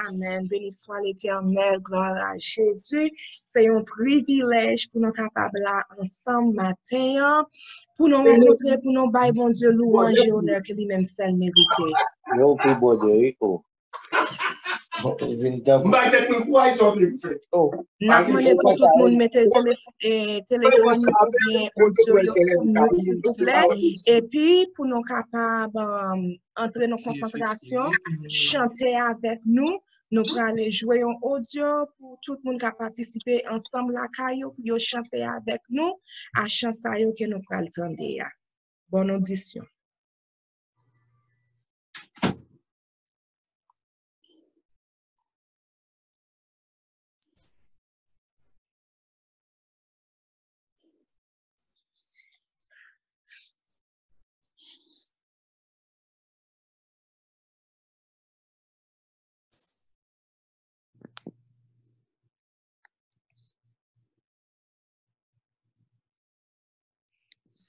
Amen. Béni soit l'Éternel, gloire à Jésus. C'est un privilège pour nous capables là ensemble matin, pour nous rencontrer, pour nous bailler bon Dieu louange et honneur que lui-même seul mérité. Yo, people, Rico. Nous demandons pour tout le monde mettre téléphone ou bien audio sur mute, s'il vous plaît. Et puis, pour nous capables entrer dans concentration, chanter avec nous. Nous pourrons aller jouer en audio pour tout le monde qui a participé ensemble à Caillou pour chanter avec nous à chanter que nous pourrons entendre. Bonne audition.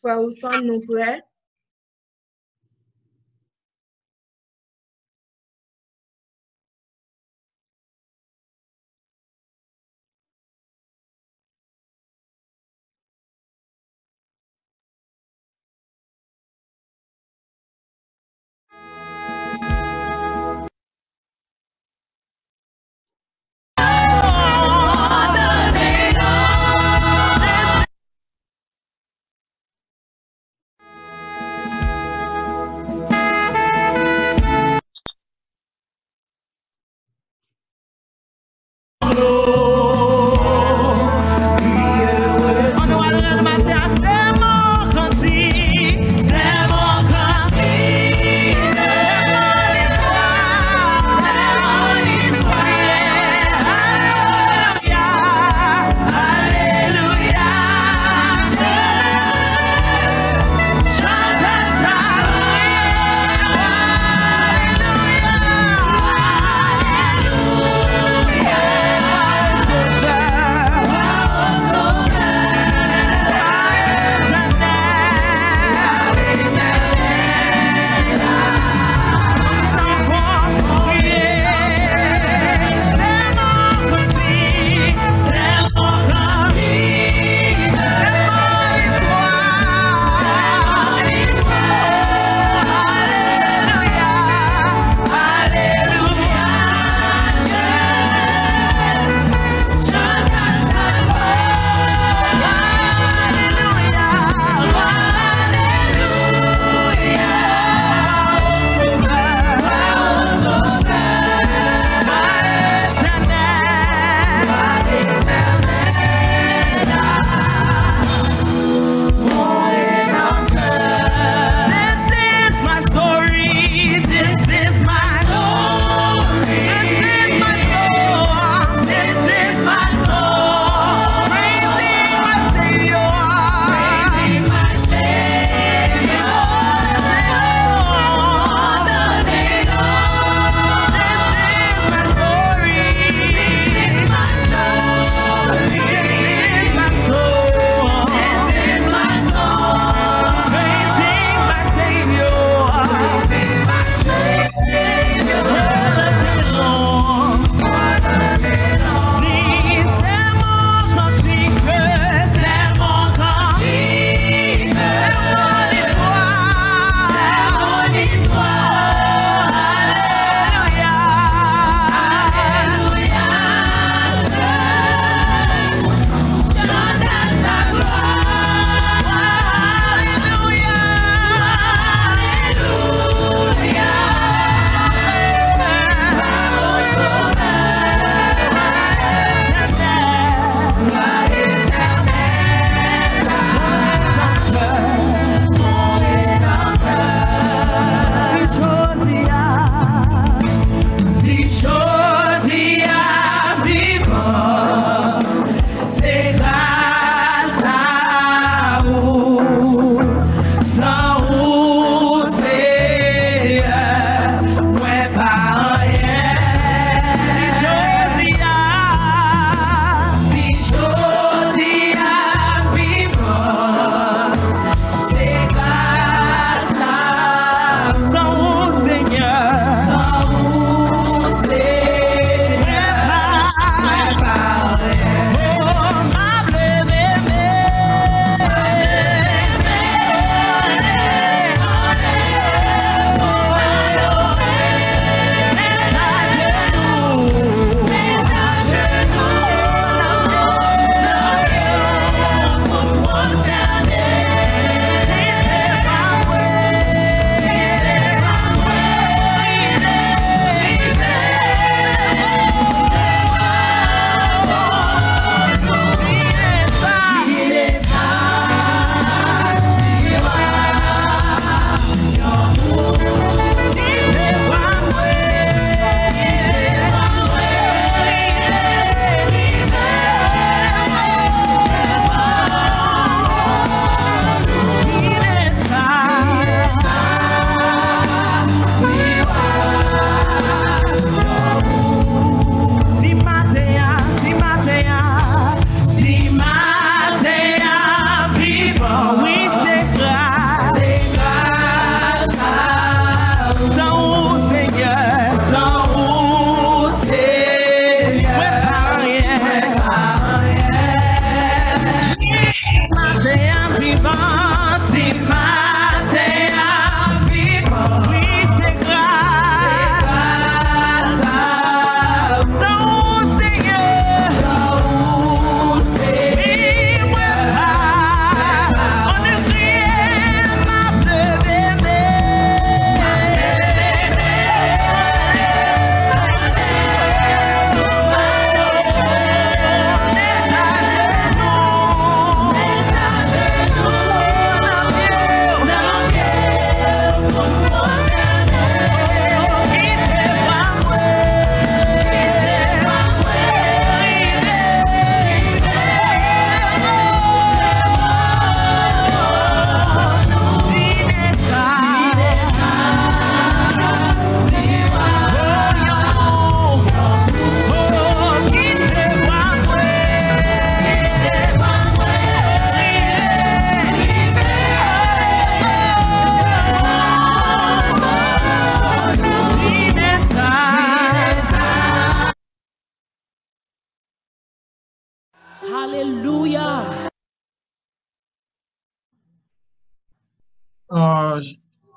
Frère Ousmane, nous prêts?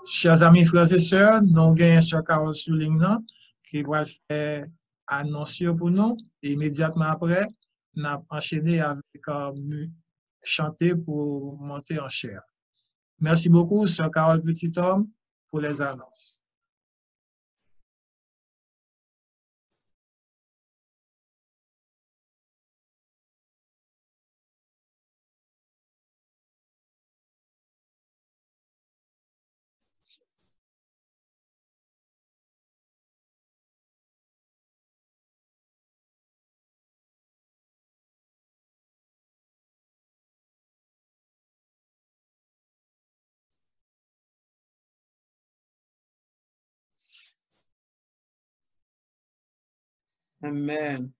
chers amis, frères et sœurs, nous avons un Sœur Carole sur ligne qui va faire annonce pour nous. Et immédiatement après, nous avons enchaîné avec chanter pour monter en chair. Merci beaucoup, Sœur Carole Petit-Homme, pour les annonces. Amen.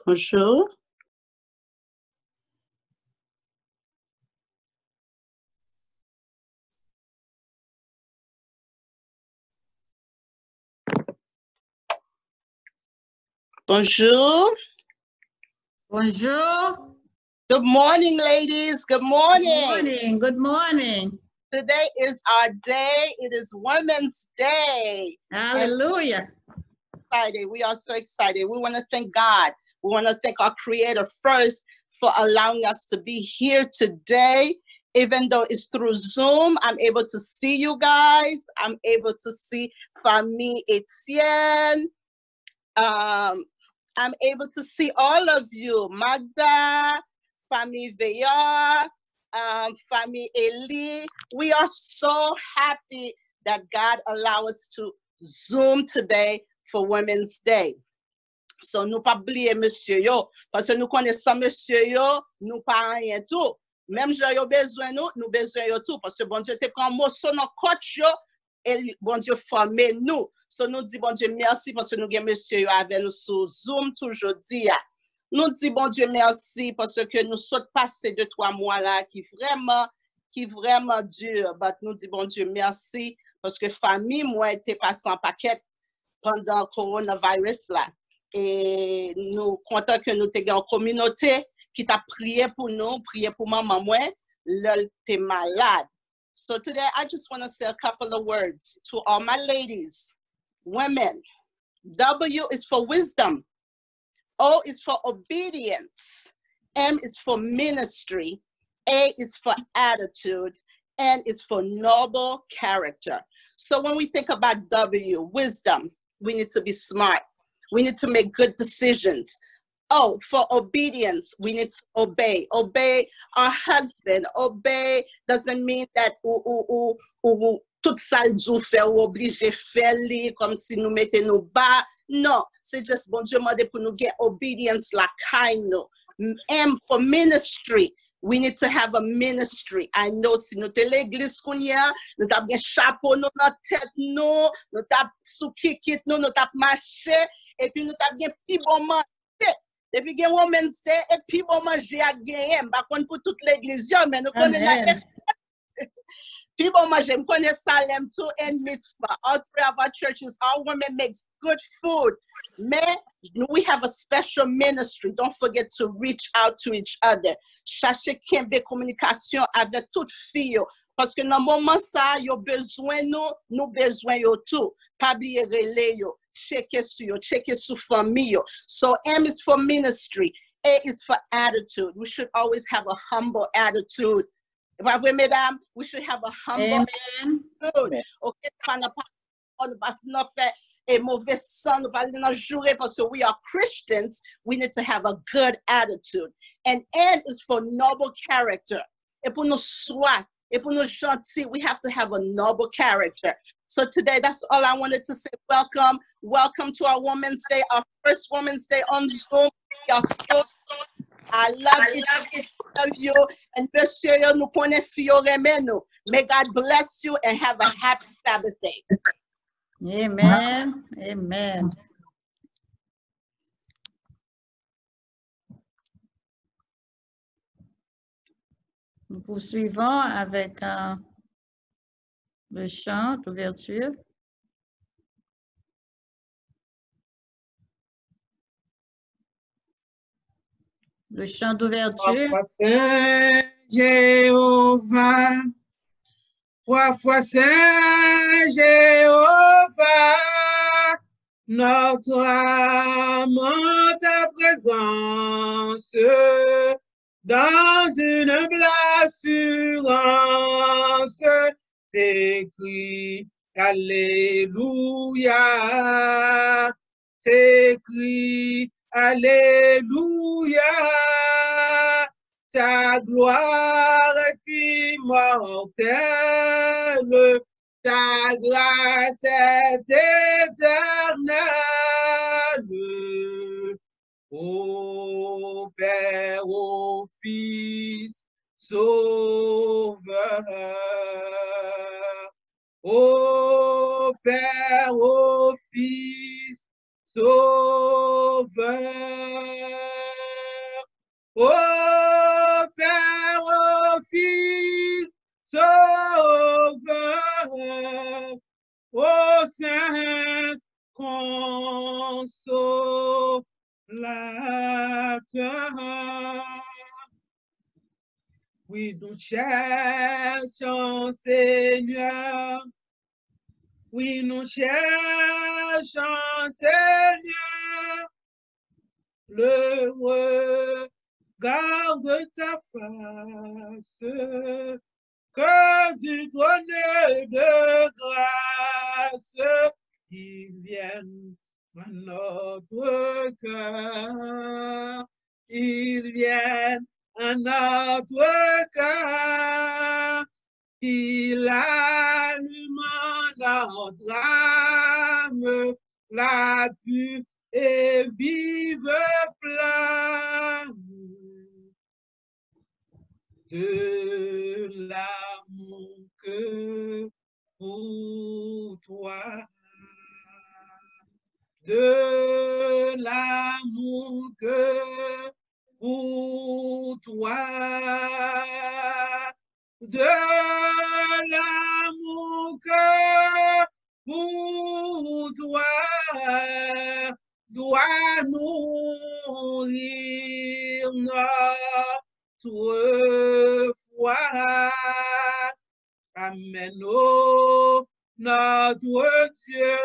Bonjour. Bonjour. Bonjour. Good morning, ladies. Good morning. Good morning. Good morning. Today is our day. It is Women's Day. Hallelujah. Excited. We are so excited. We want to thank God. We want to thank our Creator first for allowing us to be here today. Even though it's through Zoom, I'm able to see you guys. I'm able to see Famille Etienne. I'm able to see all of you. Magda, Famille Veillard, Famille Eli. We are so happy that God allowed us to Zoom today for Women's Day. So nous pas oublier monsieur yo, parce que nous connaissons monsieur yo, nous pas rien tout. Même si yo besoin nous besoin yo tout, parce que bon Dieu te prend mot sur nos coach yo, et bon Dieu forme nous. So nous dit bon Dieu merci parce que nous avons monsieur yo avec nous sur Zoom toujours dit. Nous dit bon Dieu merci parce que nous sommes passés 2-3 mois là qui vraiment dur. But nous dit bon Dieu merci parce que famille moi était passé en paquet pendant le coronavirus là. Et nous comptons que nous sommes en communauté qui t'a prié pour nous, prié pour maman moi, l'elle était malade. So today I just want to say a couple of words to all my ladies, women. W is for wisdom. O is for obedience. M is for ministry. A is for attitude. N is for noble character. So when we think about W, wisdom, we need to be smart. We need to make good decisions. O, for obedience, we need to obey. Obey our husband. Obey doesn't mean that tout ça nous fait ou obligé faire li comme si nous mettons nous bas. Non, c'est juste bon Dieu m'a dit pour nous get obedience la kind. M for ministry. We need to have a ministry. I know si nous te l'église qu'on y a, nous tap gen chapeau nous dans tête nous tap sou kikit nous tap marcher et puis nous tap gen pi bon manger. Depuis gen Women's Day et puis bon manger a gen pas kon pour toute l'église yo mais nous connaissons people manger, me connais Salem too and Mitzvah. All three of our churches, our women makes good food. Mais we have a special ministry. Don't forget to reach out to each other. Cherchez kembe communication avec toute fille. Parce que dans le moment ça, yo besoin nous besoin yo tout. Pas oublier relais yo. Checker sur famille yo. So M is for ministry. A is for attitude. We should always have a humble attitude. Mesdames, we should have a humble attitude. Okay, on ne pas faire un mauvais sang, nous pas nous jurer parce que we are Christians. We need to have a good attitude. And N is for noble character. Et pour nous sois, et pour nous gentil, we have to have a noble character. So today, that's all I wanted to say. Welcome to our Women's Day, our first Women's Day on Zoom. I love each of you. And monsieur, nous connaissons fio remeno. May God bless you and have a happy Sabbath day. Amen. Amen. Nous poursuivons avec le chant d'ouverture. Le chant d'ouverture. Saint Jéhovah, trois fois Saint Jéhovah, notre âme en ta présence, dans une humble assurance, t'écris Alléluia, t'écris Alléluia, ta gloire est immortelle, ta grâce est éternelle. Ô Père, ô Fils, Sauveur. Ô Père, ô Fils, Sauveur. Ô Père, ô Fils, Sauveur. Ô Saint Consolateur. Oui, nous cherchons, Seigneur. Oui, nous cherchons, Seigneur, le regard de ta face, que du trône de grâce, il vienne à notre cœur, il vienne à notre cœur, qu'il allume notre âme, la pure et vive flamme de l'amour que pour toi, de l'amour que pour toi, de l'amour que pour toi doit nourrir notre foi. Amen, oh notre Dieu.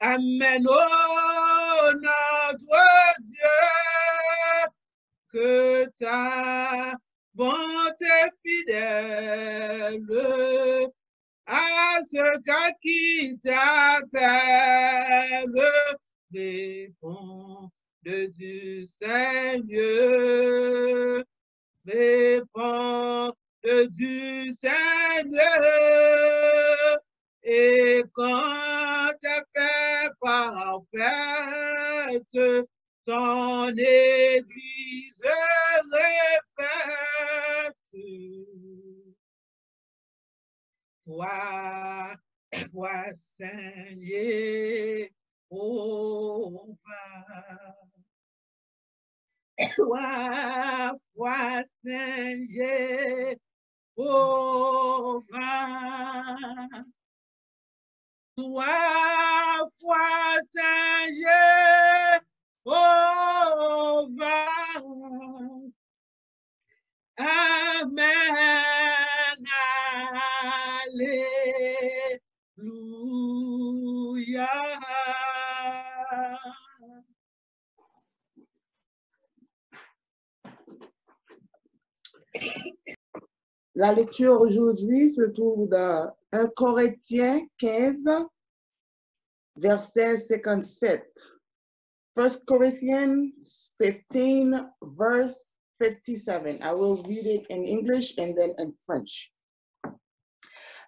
Amen, oh notre Dieu. Que ta bonté fidèle à ceux qui t'appellent répond du Seigneur, répond du Seigneur, et quand ta paix parfaite, ton Église répète. Toi, Saint Jéhovah. Toi, Saint Jéhovah. Toi, Saint Jéhovah. Amen. Alléluia. La lecture aujourd'hui se trouve dans 1 Corinthiens 15, verset 57. 1 Corinthians 15, verse 57. I will read it in English and then in French.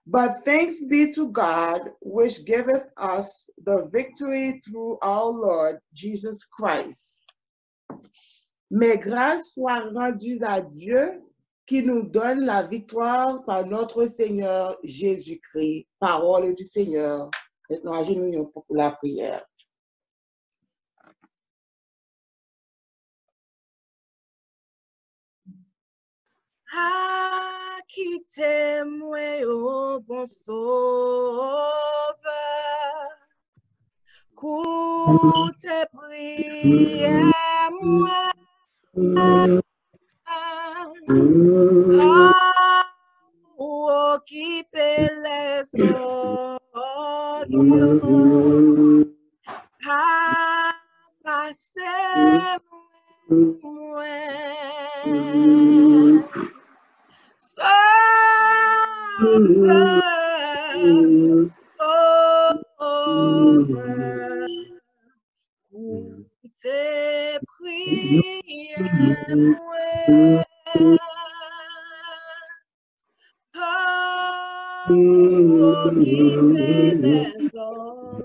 But thanks be to God, which giveth us the victory through our Lord Jesus Christ. Mais grâce soient rendues à Dieu, qui nous donne la victoire par notre Seigneur Jésus-Christ. Parole du Seigneur. Maintenant, agenouillons pour la prière. a quitté moi au bon sauveur. Coute prière moi. Ou occuper les autres. A passer moi. Sauveur, tes prières, moi. Occuper les autres.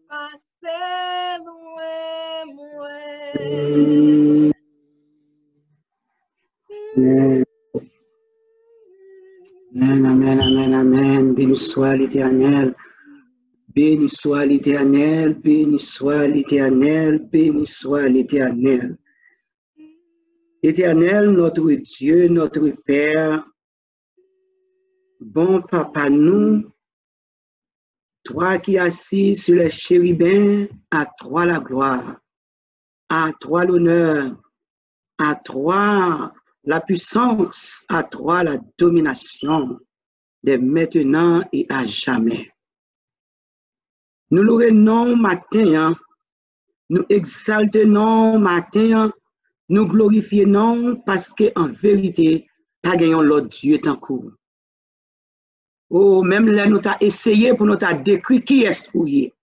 Passer loin, moi. Amen, amen, amen, amen. Béni soit l'Éternel. Béni soit l'Éternel. Béni soit l'Éternel. Béni soit l'Éternel. Éternel, notre Dieu, notre Père, bon Papa, nous, toi qui assis sur les chérubins, à toi la gloire, à toi l'honneur, à toi la puissance, à toi la domination, dès maintenant et à jamais. Nous louons matin, nous exaltons matin, nous glorifions parce qu'en vérité, pas gagnons l'autre Dieu tant court. Oh, même là, nous avons essayé pour nous décrire qui est pour y.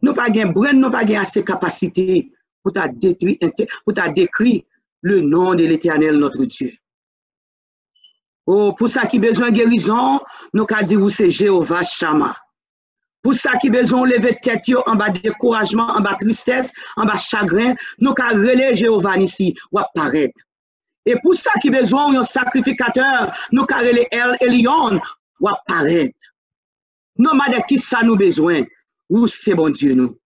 Nous pas gain brain, nous pas gain assez capacité pour détruire, pour décrire le nom de l'Éternel notre Dieu. Oh, pour ça qui besoin de guérison, nous avons dit vous c'est Jéhovah Shammah. Pour ça qui besoin de lever tête en bas de découragement, en bas de tristesse, en bas de chagrin, nous avons relé Jéhovah ici, ou apparaître. Et pour ça qui besoin d'un sacrificateur, nous avons relé El Elyon, ou apparaître. Non, mais qui ça nous besoin? Ou c'est bon Dieu nous.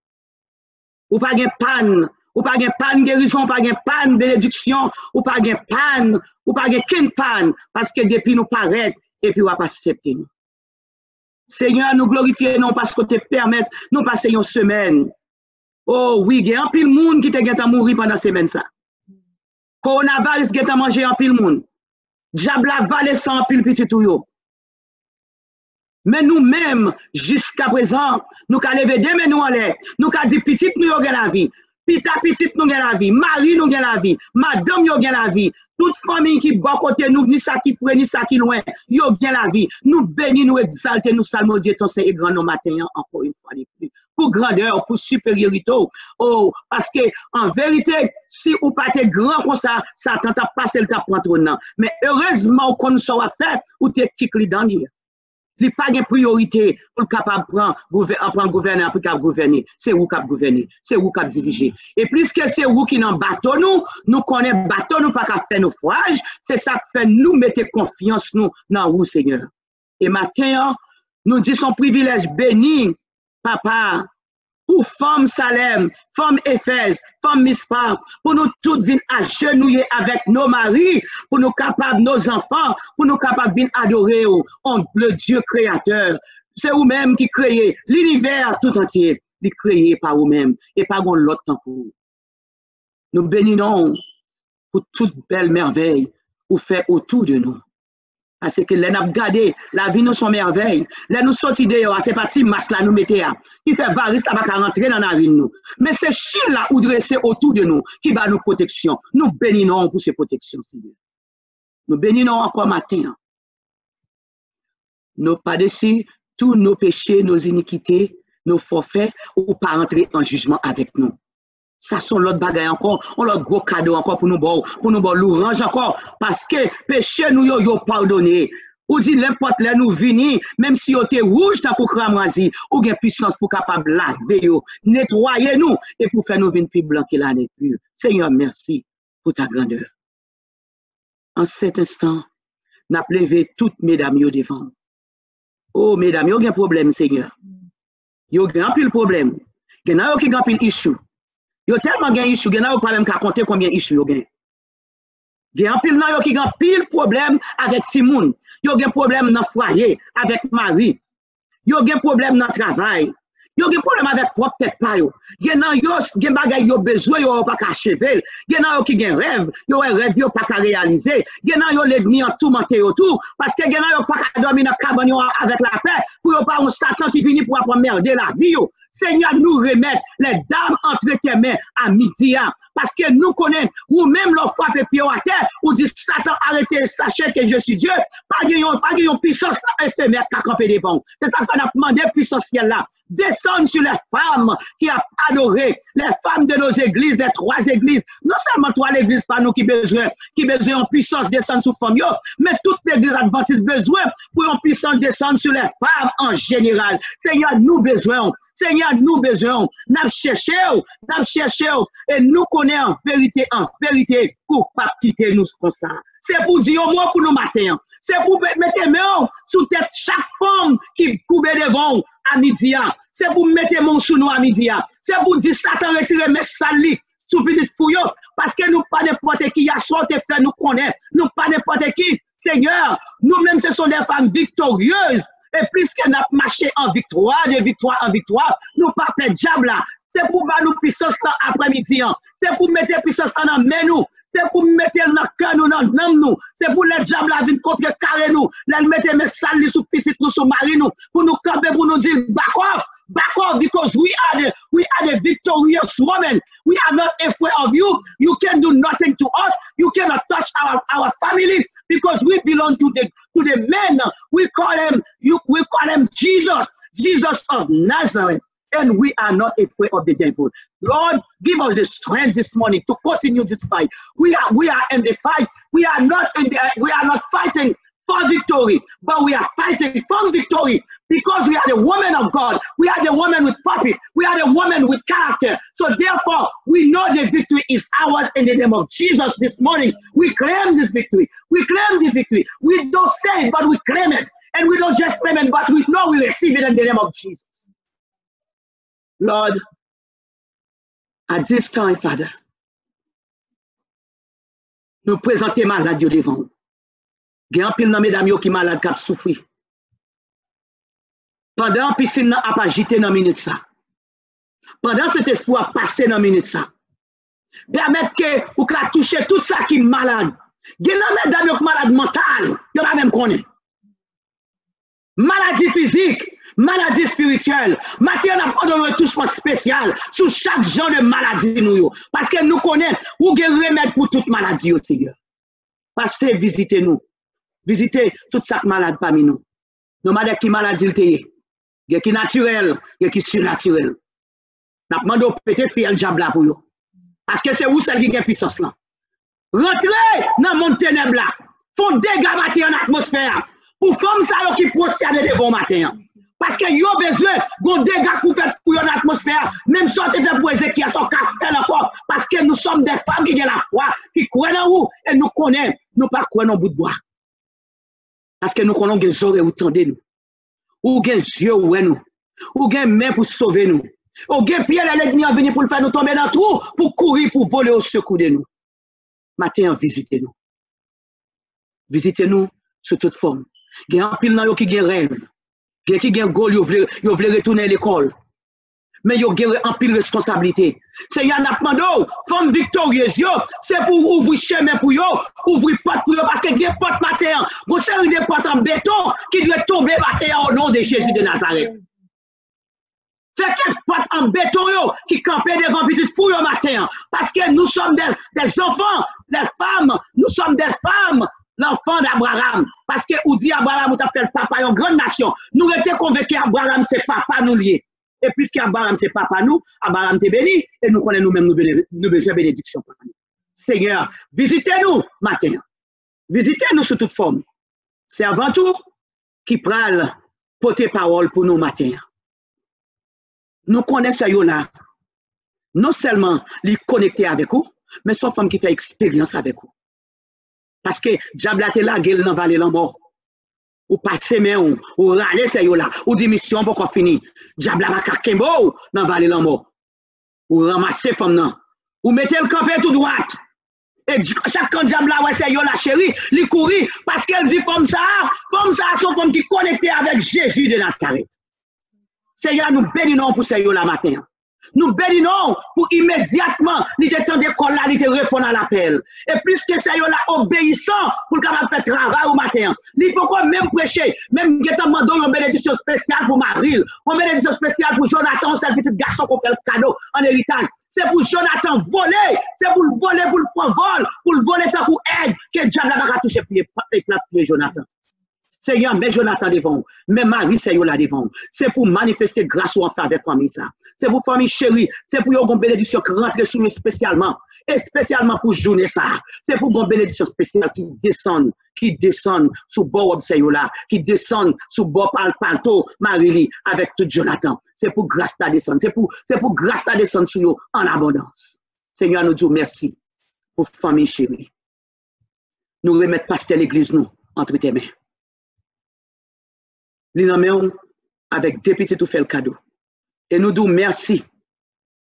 Ou pas de panne, ou pas de panne guérison, ou pas de panne bénédiction, ou pas de panne, ou pas de ken panne, parce que depuis nous paraître, et puis on va pas accepter nous. Seigneur, nous glorifions parce que te permettre, nous passer une semaine. Oh oui, il y a un pile monde qui te mourir pendant cette semaine ça. Coronavirus qui te manger un pile monde. Diable la vallée sans pile petit tout yo. Mais nous-mêmes, jusqu'à présent, nous avons levé des mains nous en l'air. Nous avons dit, petite nous avons la vie. Pita petite nous avons la vie. Marie nous avons la vie. Madame nous avons la vie. Toute famille qui bon côté nous, ni ça qui près, ni ça qui loin, nous avons la vie. Nous bénis, nous exaltons, nous saluons Dieu, ton Saint et grand nom matin, encore une fois de plus. Pour grandeur, pour supériorité. Oh, parce que, en vérité, si vous pas êtes grand comme ça, ça tente à passer le temps pour entrer dedans. Mais heureusement, qu'on soit fait, ou t'es qui dans dire. Il n'y a pas de priorité pour capable prendre gouverner pour capable gouverner. C'est vous qui gouverner, c'est vous qui diriger. Et puisque c'est vous qui dans bateau nous connaissons bateau nous pas qu'à faire naufrage, c'est ça qui fait nous mettre confiance nous dans vous Seigneur. Et matin nous disons son privilège béni papa pour femme Salem, femme Éphèse, femme Mispa, pour nous toutes venir agenouiller avec nos maris, pour nous capables, nos enfants, pour nous capables de venir adorer le Dieu créateur. C'est vous-même qui créez l'univers tout entier, qui créé par vous-même et par l'autre temps pour vous. Nous bénissons pour toute belle merveille vous fait autour de nous. Parce que là, nous avons gardé, la vie nous sont merveilles. Là, nous sortis dehors, c'est parti, masque là, nous mettons, qui fait varice, là, va rentrer dans la vie nous. Mais c'est chien là, ou dressé autour de nous, qui va nous protection. Nous bénissons pour ces protections, Seigneur. Nous bénissons encore matin. Nous pas dessus, tous nos péchés, nos iniquités, nos forfaits, ou pas entrer en jugement avec nous. Ça sont l'autre bagaille encore, on l'autre gros cadeau encore pour nous l'orange encore, parce que péché nous yo pardonné. Ou dit n'importe là nous vini, même si on était rouge tant qu'on cramoisi, ou gen puissance pour capable laver yo, nettoyer nous et pour faire nous venir plus blanc que l'année pure. Seigneur, merci pour ta grandeur. En cet instant, n'a levé toutes mesdames yo devant. Oh mesdames, yo gen problème Seigneur. Yo gen pile problème. Gen yo qui gen pile issue. Yo tellement gen issue, gen nan yo pas même ka compter combien issue yo gen. Gen pile nan yo qui gen pile problème avec ti moun. Yo gen problème dans foyer avec mari. Yo gen problème dans travail. Yo gen problème avec propre tête pa yo. Gen nan yo gen bagay yo besoin yo pas ka achever. Gen nan yo qui gen rêve, yo rêve yo pas ka réaliser. Gen nan yo l'ennemi en tout monter yo tout parce que gen nan yo pas ka dormir dans cabane yo avec la paix pour yo pas un Satan qui vient pour apprendre merder la vie yo. Seigneur nous remettre les dames entre tes mains à midi parce que nous connaissons ou même leur frappe pied à terre ou dit Satan arrêtez sachez que je suis Dieu pas gagnons puissance éphémère qui a campé devant. C'est ça que ça a demandé puissance ciel là. Descendre sur les femmes qui a adoré, les femmes de nos églises, les 3 églises. Non seulement 3 églises par nous qui besoin en puissance descendre sur les femmes, mais toute l'église adventiste besoin pour une puissance descendre sur les femmes en général. Seigneur, nous besoin. Seigneur, nous besoin. Nous cherchons, et nous connaissons en vérité, pour ne pas quitter nous comme ça. C'est pour dire au moins pour nous matin. C'est pour mettre main sous tête chaque femme qui coupe devant à midi. C'est pour mettre mon sous nous à midi. C'est pour dire Satan retirer mes salis sous petite fouille. Parce que nous pas n'importe qui a sorti faire nous connaît. Nous pas n'importe qui. Seigneur, nous-mêmes ce sont des femmes victorieuses. Et puisque nous marché en victoire, de victoire en victoire, nous pas perdre diable là. C'est pour nous puissance là après-midi. C'est pour mettre puissance là dans main nous. C'est pour mettre dans le cœur nous, dans l'âme nous. C'est pour les diables à venir contre carré nous. Les mettre mes salles sous petit nous, sous mari nous. Pour nous camper, pour nous dire, back off, because we are the victorious women. We are not afraid of you. You can do nothing to us. You cannot touch our family because we belong to the men. We call him Jesus of Nazareth. And we are not afraid of the devil. Lord, give us the strength this morning to continue this fight. We are in the fight. We are not fighting for victory, but we are fighting from victory because we are the women of God. We are the women with purpose. We are the women with character. So therefore, we know the victory is ours in the name of Jesus this morning. We claim this victory. We claim the victory. We don't say it, but we claim it. And we don't just claim it, but we know we receive it in the name of Jesus. Lord, at this time, Father, nous présentons malade devant nous. Il y a un pile de mesdames qui sont malades, qui souffrent. Pendant que piscine a agité dans minute ça. Pendant cet espoir a passé dans minute ça. Permettre que vous toucher tout ça qui est malade. Il y a des mesdames qui sont malades mentales, ils ne pas même connaître. Maladie physique. Maladie spirituelle. Maintenant, on a un retouchement spécial sur chaque genre de maladie. Parce que nous connaissons, où il y a un remède pour toute maladie, Seigneur. Passez, visitez-nous. Visitez toute chaque malade parmi nous. Nous avons qui maladie il y a qui naturel, il y a qui surnaturel. Nous demandons peut-être faire le diable pour vous. Parce que c'est où celle qui a puissance là. Rentrez dans mon ténèbre là. Font dégâts matin en atmosphère. Pour femmes ça qui prosternent devant matin. Parce que yo besoin de dégâts pour faire pour l'atmosphère, même si on fait pour Ézéchiel, son café encore, parce que nous sommes des femmes qui ont la foi, qui croient en vous, et nous connaissons, nous pas croyons en bout de bois. Parce que nous connaissons des oreilles où tendez nous, ou des yeux où nous, ou des mains pour sauver nous, ou des pieds à l'ennemi à venir pour le faire nous tomber dans le trou, pour courir, pour voler au secours de nous. Matin, visitez-nous. Visitez-nous sous toute forme. Il y a un pile dans qui a rêve. Qui a un goal, ils veulent retourner à l'école. Mais ils ont un pile de responsabilité. C'est un appel, femme victorieuse, c'est pour ouvrir chemin pour eux, ouvrir porte pour eux, parce que il y a des portes matin, vous savez des portes en béton qui doivent tomber matin au nom de Jésus de Nazareth. C'est des portes en béton qui campent devant petite fouille au matin, parce que nous sommes des enfants, des femmes, nous sommes des femmes. L'enfant d'Abraham, parce que ou dit Abraham, tu as fait le papa, une grande nation. Nous étions convaincus qu'Abraham, c'est papa nous lié. Et puisqu'Abraham, c'est papa nous, Abraham t'est béni, et nous connaissons nous-mêmes nous besoin de bénédiction. Seigneur, visitez-nous matin. Visitez-nous sous toute forme. C'est avant tout qui prend porter parole pour nous matin. Nous connaissons là. Non seulement les connecter avec vous, mais sont femmes qui font expérience avec vous. Parce que diable a là, gueule dans vallée l'ambord. Ou passer mais ou râler c'est là, ou dit mission pour qu'on finisse. Diable a kakembo dans vallée l'ambord. ou ramasser femme nan, ou mettez le campé tout droit. Et chaque candidat là, ouais, c'est yo la chérie, li courir parce qu'elle dit femme ça, son femme qui connectée avec Jésus de Nazareth. Seigneur, nous bénissons pour Seigneur la matin. Nous bénissons pour immédiatement, nous étant d'école là, nous répondre à l'appel. Et puisque Seigneur là obéissant pour le capable faire travail au matin, nous pouvons même prêcher, même nous demandons une bénédiction spéciale pour Marie, une bénédiction spéciale pour Jonathan, c'est le petit garçon qu'on fait le cadeau en héritage. C'est pour Jonathan voler, c'est pour le voler, pour le prendre vol, pour le voler tant pour aide, que le diable n'a pas touché pied Jonathan. Seigneur, mais Jonathan devant, mais Marie, Seigneur là devant. C'est pour manifester grâce en faveur de la famille ça. C'est pour famille chérie, c'est pour une bénédiction qui rentre sur nous spécialement. Et spécialement pour journée ça. C'est pour une bénédiction spéciale qui descend sous bord Seigneur là, qui descend sous bord palto, Marie avec tout Jonathan. C'est pour grâce ta descendre. C'est pour grâce ta descendre sur nous en abondance. Seigneur, nous disons merci pour famille chérie. Nous remettons pasteur l'église nous entre tes mains. Nous avec deux petits tout fait le cadeau. Et nous disons merci.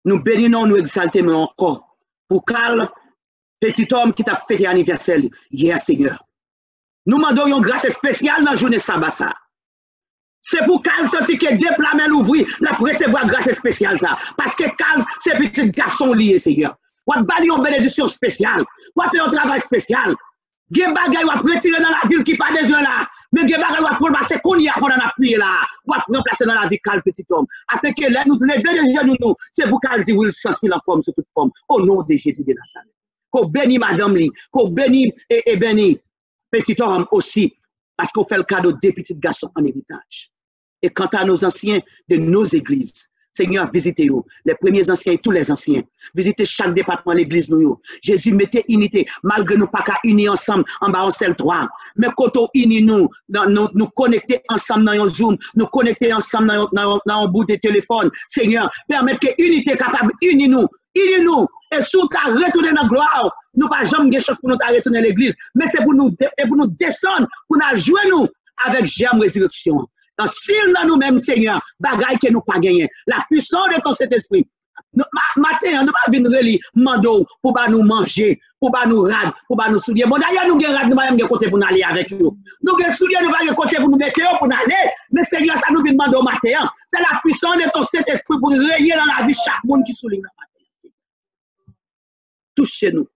Nous bénissons, nous exaltons encore pour Carl, petit homme qui t'a fêté anniversaire hier, Seigneur. Nous demandons une grâce spéciale dans la journée sabbat. C'est pour Carl sorti que déploiement l'ouvrir, la recevoir grâce spéciale ça. Parce que Carl, c'est petit garçon lié, Seigneur. On va balayer une bénédiction spéciale. On va faire un travail spécial. Gen bagay ou retirer dans la ville qui pas besoin là. Mais gen bagay ou remplacer qu'on y a pendant la prière là. Ou remplacer dans la vie calme petit homme. Afin que là nous lever les genoux, c'est pour qu'elle dit will sentir la forme sur toute forme. Au nom de Jésus de Nazareth. Qu'on bénit madame li, qu'on bénit et bénit petit homme aussi. Parce qu'on fait le cadeau des petits garçons en héritage. Et quant à nos anciens de nos églises, Seigneur, visitez-vous, les premiers anciens et tous les anciens. Visitez chaque département de l'église. Jésus, mettez unité, malgré nous pas qu'à unir ensemble en bas en seul droit. Mais quand on unit nous connecter ensemble dans un Zoom, nous connecter ensemble dans un bout de téléphone. Seigneur, permettez que l'unité capable unir nous. Et sous ta retourner dans la gloire, nous pas jamais quelque chose pour nous retourner à l'église, mais c'est pour nous descendre, pour nous jouer nous avec j'aime résurrection. Dans s'il dans nous-mêmes, Seigneur, bagaille que nous pas gagné. La puissance de ton Saint-Esprit. Matin, nous pas venir relire mando pour nous manger, pour nous rad, pour nous souliers. Bon d'ailleurs nous gagne rad, nous pas même côté pour nous aller avec nous. Nous gagne souliers, nous pas côté pour nous mettre pour nous aller. Mais Seigneur, ça nous vient demander au matin. C'est la puissance de ton Saint-Esprit pour rayer dans la vie chaque monde qui souligne dans matin. Touchez-nous.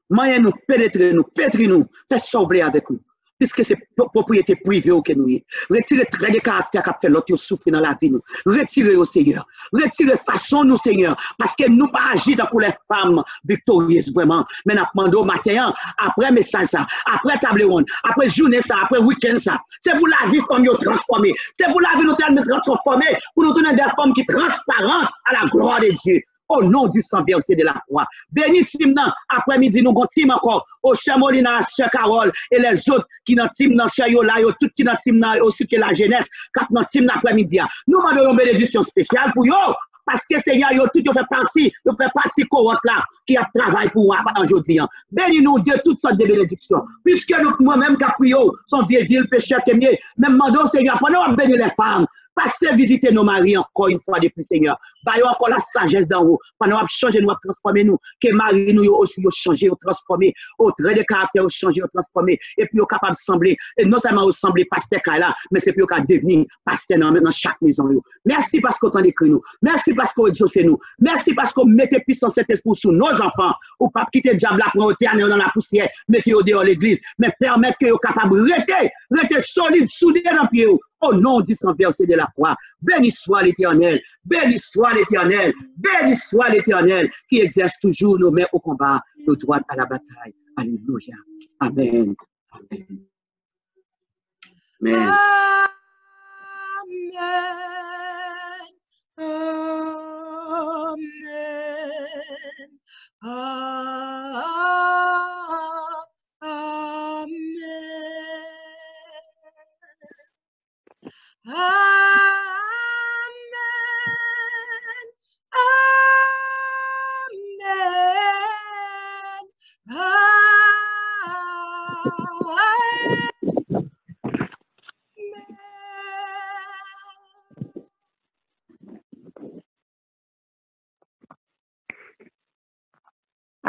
Moyen nous pénétrer nous, pétrir nous, faites sauver avec nous. Puisque c'est propriété privée que nous y. Retirez très des caractères qui fait l'autre souffrir dans la vie nous. Retirez au Seigneur. Retirez façon nous Seigneur. Parce que nous pas agir pour les femmes victorieuses vraiment. Mais nous demandons au matin, après message ça, après table ronde, après journée ça, après week-end ça. C'est pour la vie comme nous transformer. C'est pour la vie nous transformer. Pour nous donner des femmes qui transparentes à la gloire de Dieu. Au nom du sang versé de la croix. Béni Timnan, après-midi, nous continuons encore au Chamolina, Sœur Carole et les autres qui dans Timnan, Sœur Yola, tout qui dans Timnan, aussi que la jeunesse, qui dans Timnan après-midi. Nous demandons une bénédiction spéciale pour eux. Parce que Seigneur, tout fait partie cohorte là, qui a travaillé pour moi aujourd'hui. Bénis-nous de toutes sortes de bénédictions. Puisque nous-mêmes, Caprio, sont des villes pécheurs témiers, même demandons, Seigneur, pendant qu'on bénit les femmes, passez visiter nos maris encore une fois depuis, Seigneur. Baillons encore la sagesse d'en haut. Pendant qu'on changer, nous transformer nous, que Marie nous aussi changer, transformer, au trait de caractère, changer, transformer, et puis au capable de sembler, et non seulement au sembler pasteur là, mais c'est puis au capable de devenir pasteur dans chaque maison. Merci parce qu'on t'en écrit nous. Merci parce qu'on exauce nous. Merci parce qu'on mettez puissance cet esprit sur nos enfants. Ou pas quitter le diable là pour éterner dans la poussière, mettez au dehors l'église, mais permettre que vous capable de rester solide, soudé dans le pied. Au nom du sang versé de la croix. Béni soit l'Éternel. Béni soit l'Éternel. Béni soit l'Éternel qui exerce toujours nos mains au combat, nos droits à la bataille. Alléluia. Amen. Amen. Amen.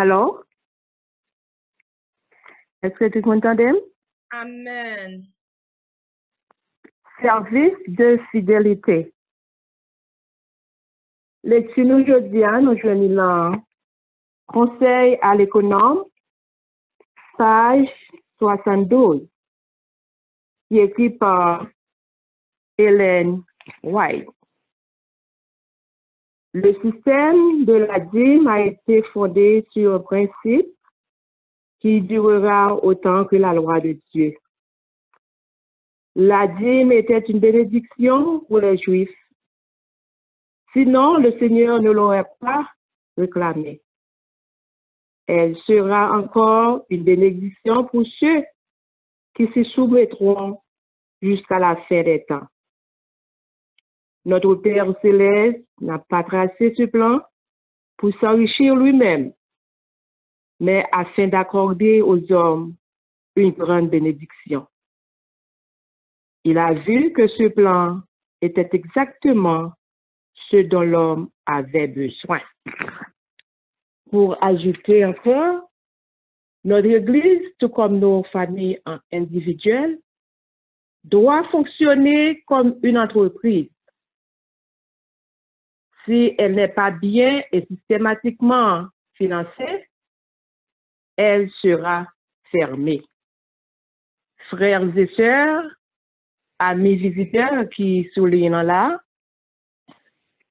Alors? Est-ce que tu m'entends? Amen. Service de fidélité. Lecture aujourd'hui, nous joignons là. Conseil à l'économe, page 72, qui est écrit par Ellen White. Le système de la dîme a été fondé sur un principe qui durera autant que la loi de Dieu. La dîme était une bénédiction pour les Juifs. Sinon, le Seigneur ne l'aurait pas réclamée. Elle sera encore une bénédiction pour ceux qui se soumettront jusqu'à la fin des temps. Notre Père céleste n'a pas tracé ce plan pour s'enrichir lui-même, mais afin d'accorder aux hommes une grande bénédiction. Il a vu que ce plan était exactement ce dont l'homme avait besoin. Pour ajouter encore, notre Église, tout comme nos familles individuelles, doit fonctionner comme une entreprise. Si elle n'est pas bien et systématiquement financée, elle sera fermée. Frères et sœurs, amis visiteurs qui soulignent là,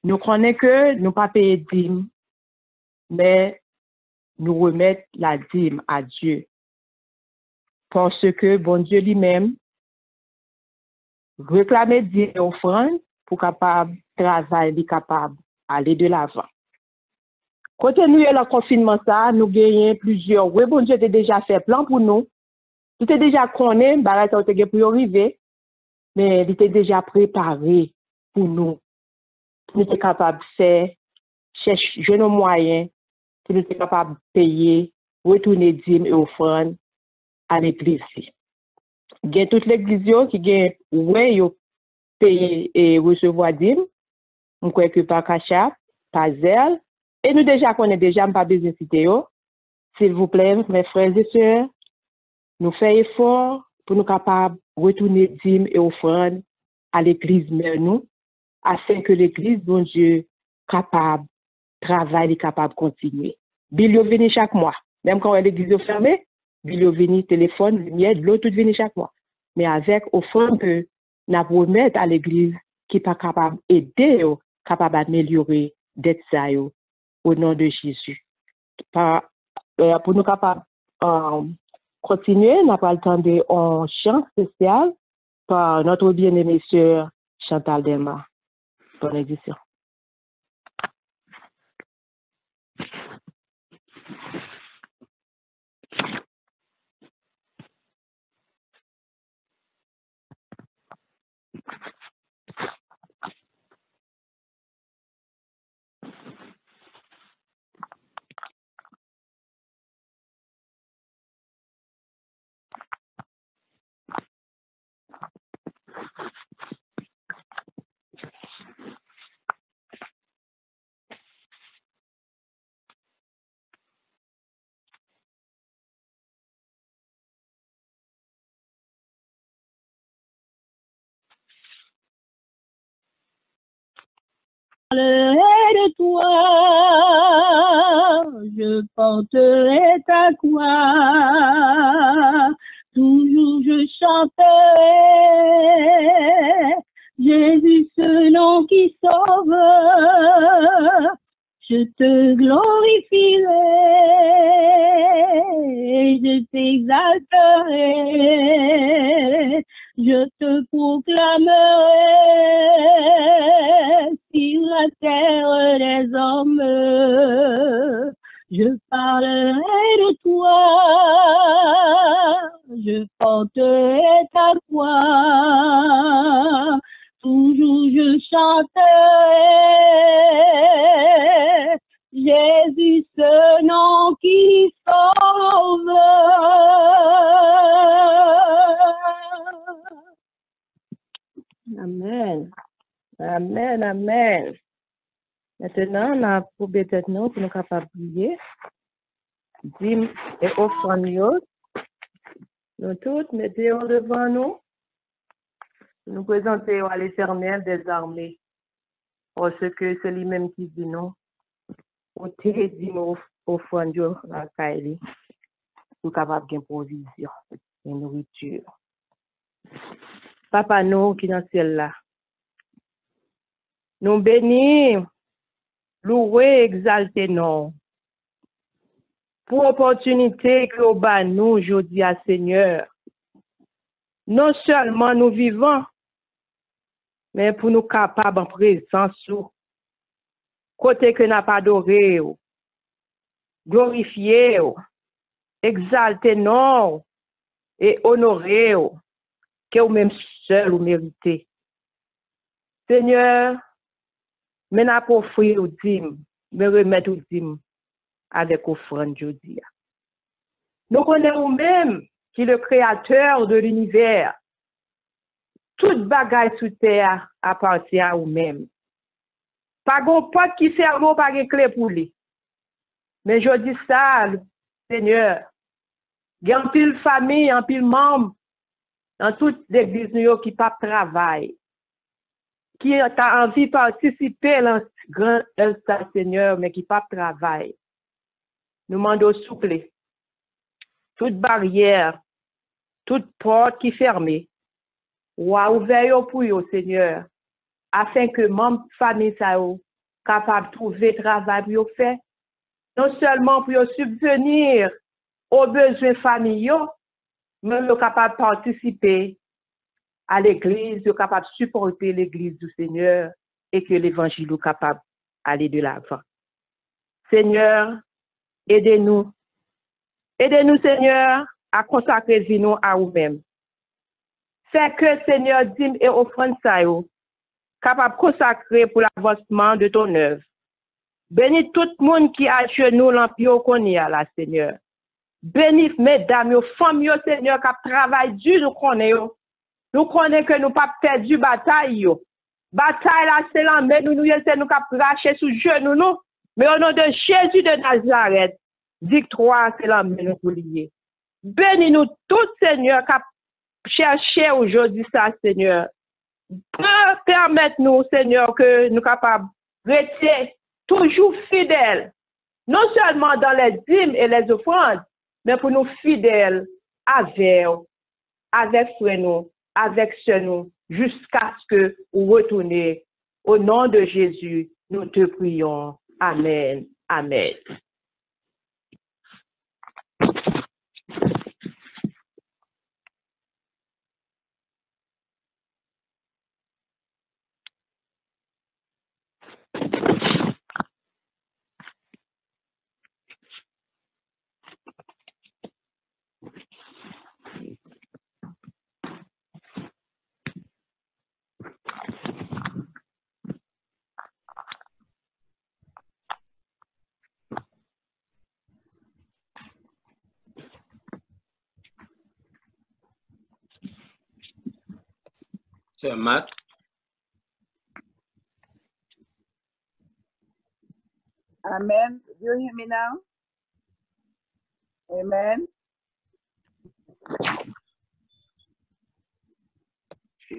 nous connaissons que nous ne pas payer dîme, mais nous remettre la dîme à Dieu. Parce que bon Dieu lui-même réclame dîme et offrande pour capable travailler, capable aller de l'avant. Quand nous avons le confinement, ça, nous gagnons plusieurs. Oui, bon Dieu a déjà fait plan pour nous. Il était déjà connu, bah, ça était pour arriver, mais il était déjà préparé pour nous. Nous sommes capables de faire, chercher nos moyens, pour nous sommes capables de payer, retourner dîmes et offrandes à l'église. Il y a toute l'église qui gagne, ouais, payer et recevoir dîmes. On croit que par Cachap, par Zelle, et nous déjà connaissons déjà, pas besoin de citer. S'il vous plaît, mes frères et sœurs, nous faisons effort pour nous capables de retourner dîmes et offrandes à l'église mère nous, afin que l'église, bon Dieu, capable de travailler, capable de continuer. Bill vient chaque mois. Même quand l'église est fermée, Bill vient, téléphone, lumière, de l'eau, tout vient chaque mois. Mais avec offrande que nous remettre à l'église qui n'est pas capable d'aider, capable d'améliorer d'être ça au nom de Jésus. Pour nous capables continuer, nous avons le temps d'un chant spécial par notre bien-aimée sœur Chantal Delma. Bonne édition. De toi, je porterai ta croix, toujours je chanterai Jésus, ce nom qui sauve, je te glorifierai, je t'exalterai, je te proclamerai sur la terre des hommes. Je parlerai de toi, je porterai ta croix, toujours je chanterai Jésus, ce nom qui sauve. Amen. Amen, amen. Maintenant, on a pour peut-être nous pour nous capables de prier. dîmes et offrandes. Nous toutes mettons devant nous. Nous présentons à l'Éternel des armées. Parce que c'est lui-même qui dit non. On tire dîmes offrandes la caille. Pour capable de provision et nourriture. Papa, nous qui dans ciel là. Nous bénissons, louer, exalter non. Pour opportunité que au bas nous aujourd'hui à Seigneur. Non seulement nous vivons, mais pour nous capables en présence sous. Côté que n'a pas adoré, glorifié, exalter non et honorer que vous même seul vous méritez. Seigneur, mais n'a pas offrir au dîme, me remettre au dîme avec offrande aujourd'hui. Nous connaissons même qui est le créateur de l'univers. Toute bagaille sous terre appartient à vous-même. Pas gon porte qui ferme, pas de clé pour lui. Mais je dis ça, Seigneur, il y a un pile famille, un pile membre dans toute l'église qui pas travail, qui a envie de participer à un grand Seigneur, mais qui pas travail. Nous demandons souple. Toute barrière, toute porte qui est fermée, ou à ouvert pour eux, Seigneur, afin que membres de famille soient capables de trouver travail pour faire, non seulement pour subvenir aux besoins familiaux, mais ils sont capables de participer à l'église, ils sont capables de supporter l'église du Seigneur et que l'évangile est capable d'aller de l'avant. Seigneur, aidez-nous. Aidez-nous, Seigneur, à consacrer vie nous à vous-même. Fais que, Seigneur, dîmes et offrandes capable de consacrer pour l'avancement de ton œuvre. Bénis tout le monde qui a à genoux l'empire qu'on y a là, Seigneur. Bénis mesdames, femmes, Seigneur, qui travaillent dur, nous connaissons. Nous connaissons que nous n'avons pas perdu bataille. Bataille là, c'est là, mais nous qui racher sous genoux, nous. Mais au nom de Jésus de Nazareth, victoire, c'est là, mais nous pour lier. Bénis-nous tous, Seigneur, qui cherchons aujourd'hui ça, Seigneur. Permettez-nous, Seigneur, que nous sommes capables de rester toujours fidèles, non seulement dans les dîmes et les offrandes, mais pour nous fidèles avec frère, avec sœur, jusqu'à ce que vous retournez. Au nom de Jésus, nous te prions. Amen. Amen. Sir Matt. Amen. Do you hear me now? Amen.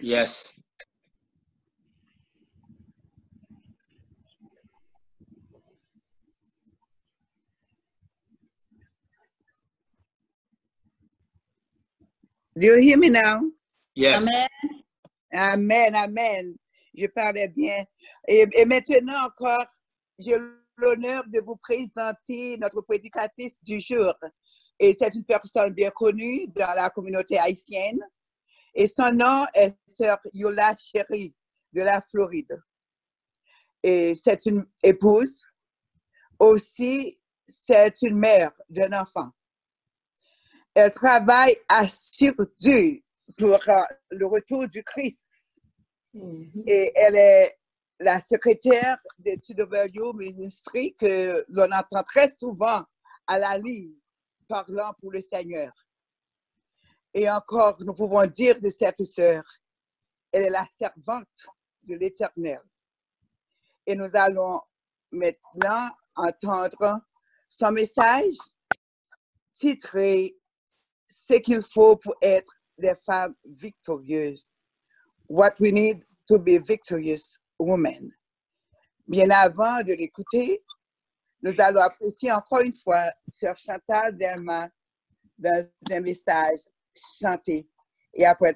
Yes. Do you hear me now? Yes. Amen. Amen, amen. Je parlais bien. Et maintenant encore, j'ai l'honneur de vous présenter notre prédicatrice du jour. Et c'est une personne bien connue dans la communauté haïtienne. Et son nom est Sœur Yola Chéri de la Floride. Et c'est une épouse. Aussi, c'est une mère d'un enfant. Elle travaille assidue pour le retour du Christ. Et elle est la secrétaire de TW Ministry que l'on entend très souvent à la ligne parlant pour le Seigneur. Et encore, nous pouvons dire de cette sœur, elle est la servante de l'Éternel. Et nous allons maintenant entendre son message titré Ce qu'il faut pour être des femmes victorieuses. What we need to be victorious women. Bien avant de l'écouter, nous allons apprécier encore une fois Sœur Chantal Delma dans un message chanté. Et après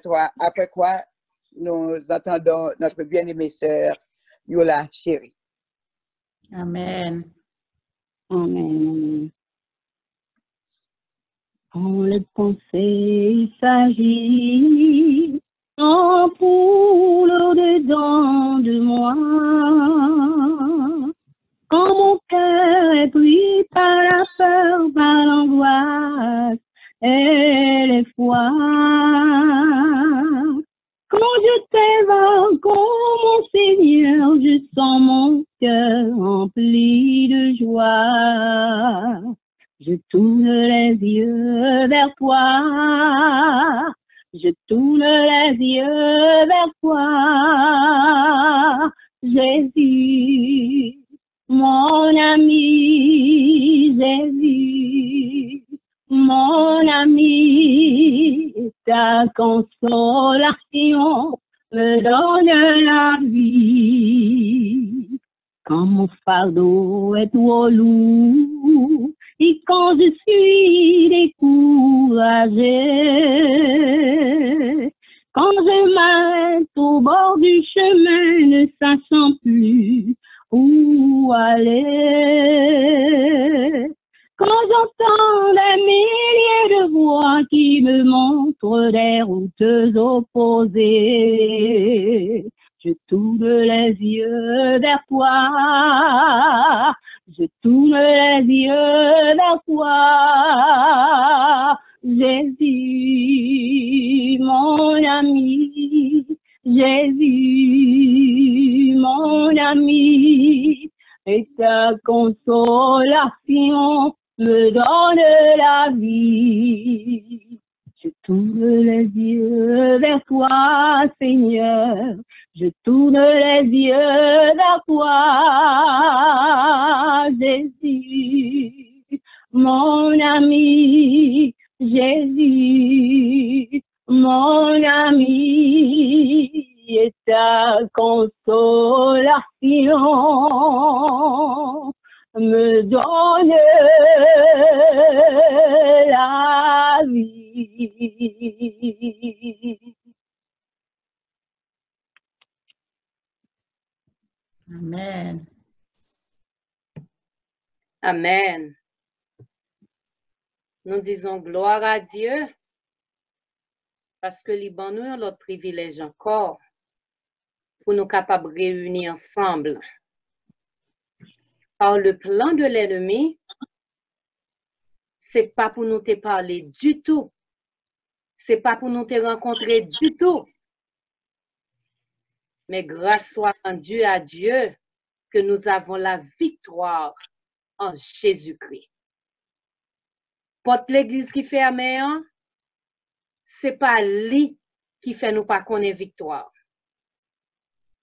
quoi, nous entendons notre bien-aimée sœur Yola Chéri. Amen. Amen. Quand le pensée s'agit en poule au-dedans de moi, quand mon cœur est pris par la peur, par l'angoisse et l'effroi, quand je t'évoque, oh mon Seigneur, je sens mon cœur rempli de joie. Je tourne les yeux vers toi, je tourne les yeux vers toi, Jésus, mon ami, Jésus, mon ami, ta consolation me donne la vie. Quand mon fardeau est trop lourd et quand je suis découragée, quand je m'arrête au bord du chemin ne sachant plus où aller, quand j'entends des milliers de voix qui me montrent des routes opposées, je tourne les yeux vers toi, je tourne les yeux vers toi, Jésus, mon ami, Jésus, mon ami, et ta consolation me donne la vie. Je tourne les yeux vers toi, Seigneur. Je tourne les yeux vers toi, Jésus, mon ami, Jésus, mon ami, et ta consolation me donne la vie. Amen. Amen. Nous disons gloire à Dieu parce que il ban nous notre privilège encore pour nous capables de réunir ensemble. Par le plan de l'ennemi, c'est pas pour nous te parler du tout. C'est pas pour nous te rencontrer du tout. Mais grâce soit rendue à Dieu que nous avons la victoire en Jésus-Christ. Porte l'église qui fait amen, c'est pas lui qui fait nous pas connaître victoire.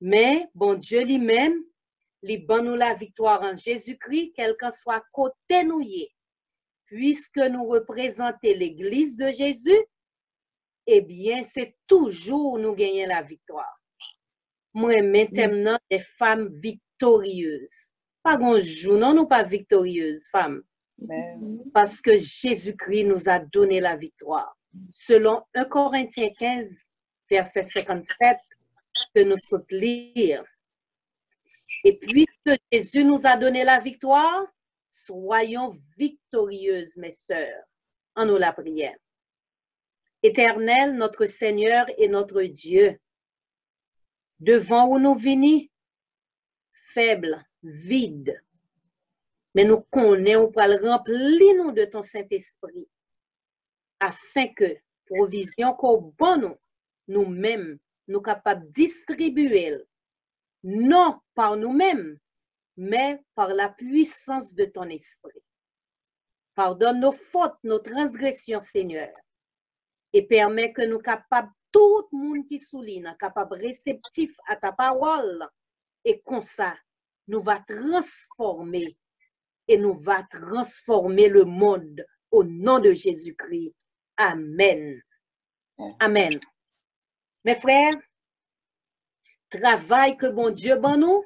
Mais bon Dieu lui-même, lui donne nous la victoire en Jésus-Christ, quel que soit côté nous y est. Puisque nous représentons l'église de Jésus, eh bien, c'est toujours nous gagner la victoire. Moi, maintenant, des femmes victorieuses. Pas un jour, non, nous pas victorieuses, femmes. Parce que Jésus-Christ nous a donné la victoire. Selon 1 Corinthiens 15, verset 57, que nous sommes lire. Et puisque Jésus nous a donné la victoire, soyons victorieuses, mes sœurs, en nous la prière. Éternel, notre Seigneur et notre Dieu, devant où nous venons, faibles, vides, mais nous connaissons pour le remplir nous de ton Saint-Esprit, afin que, provision qu'au bon nous-mêmes, nous capables de distribuer, non par nous-mêmes, mais par la puissance de ton esprit. Pardonne nos fautes, nos transgressions, Seigneur, et permets que nous capables, tout le monde qui souligne, capable réceptif à ta parole, et comme ça, nous va transformer, et nous va transformer le monde au nom de Jésus-Christ. Amen. Amen. Mes frères, travail que bon Dieu ban nous,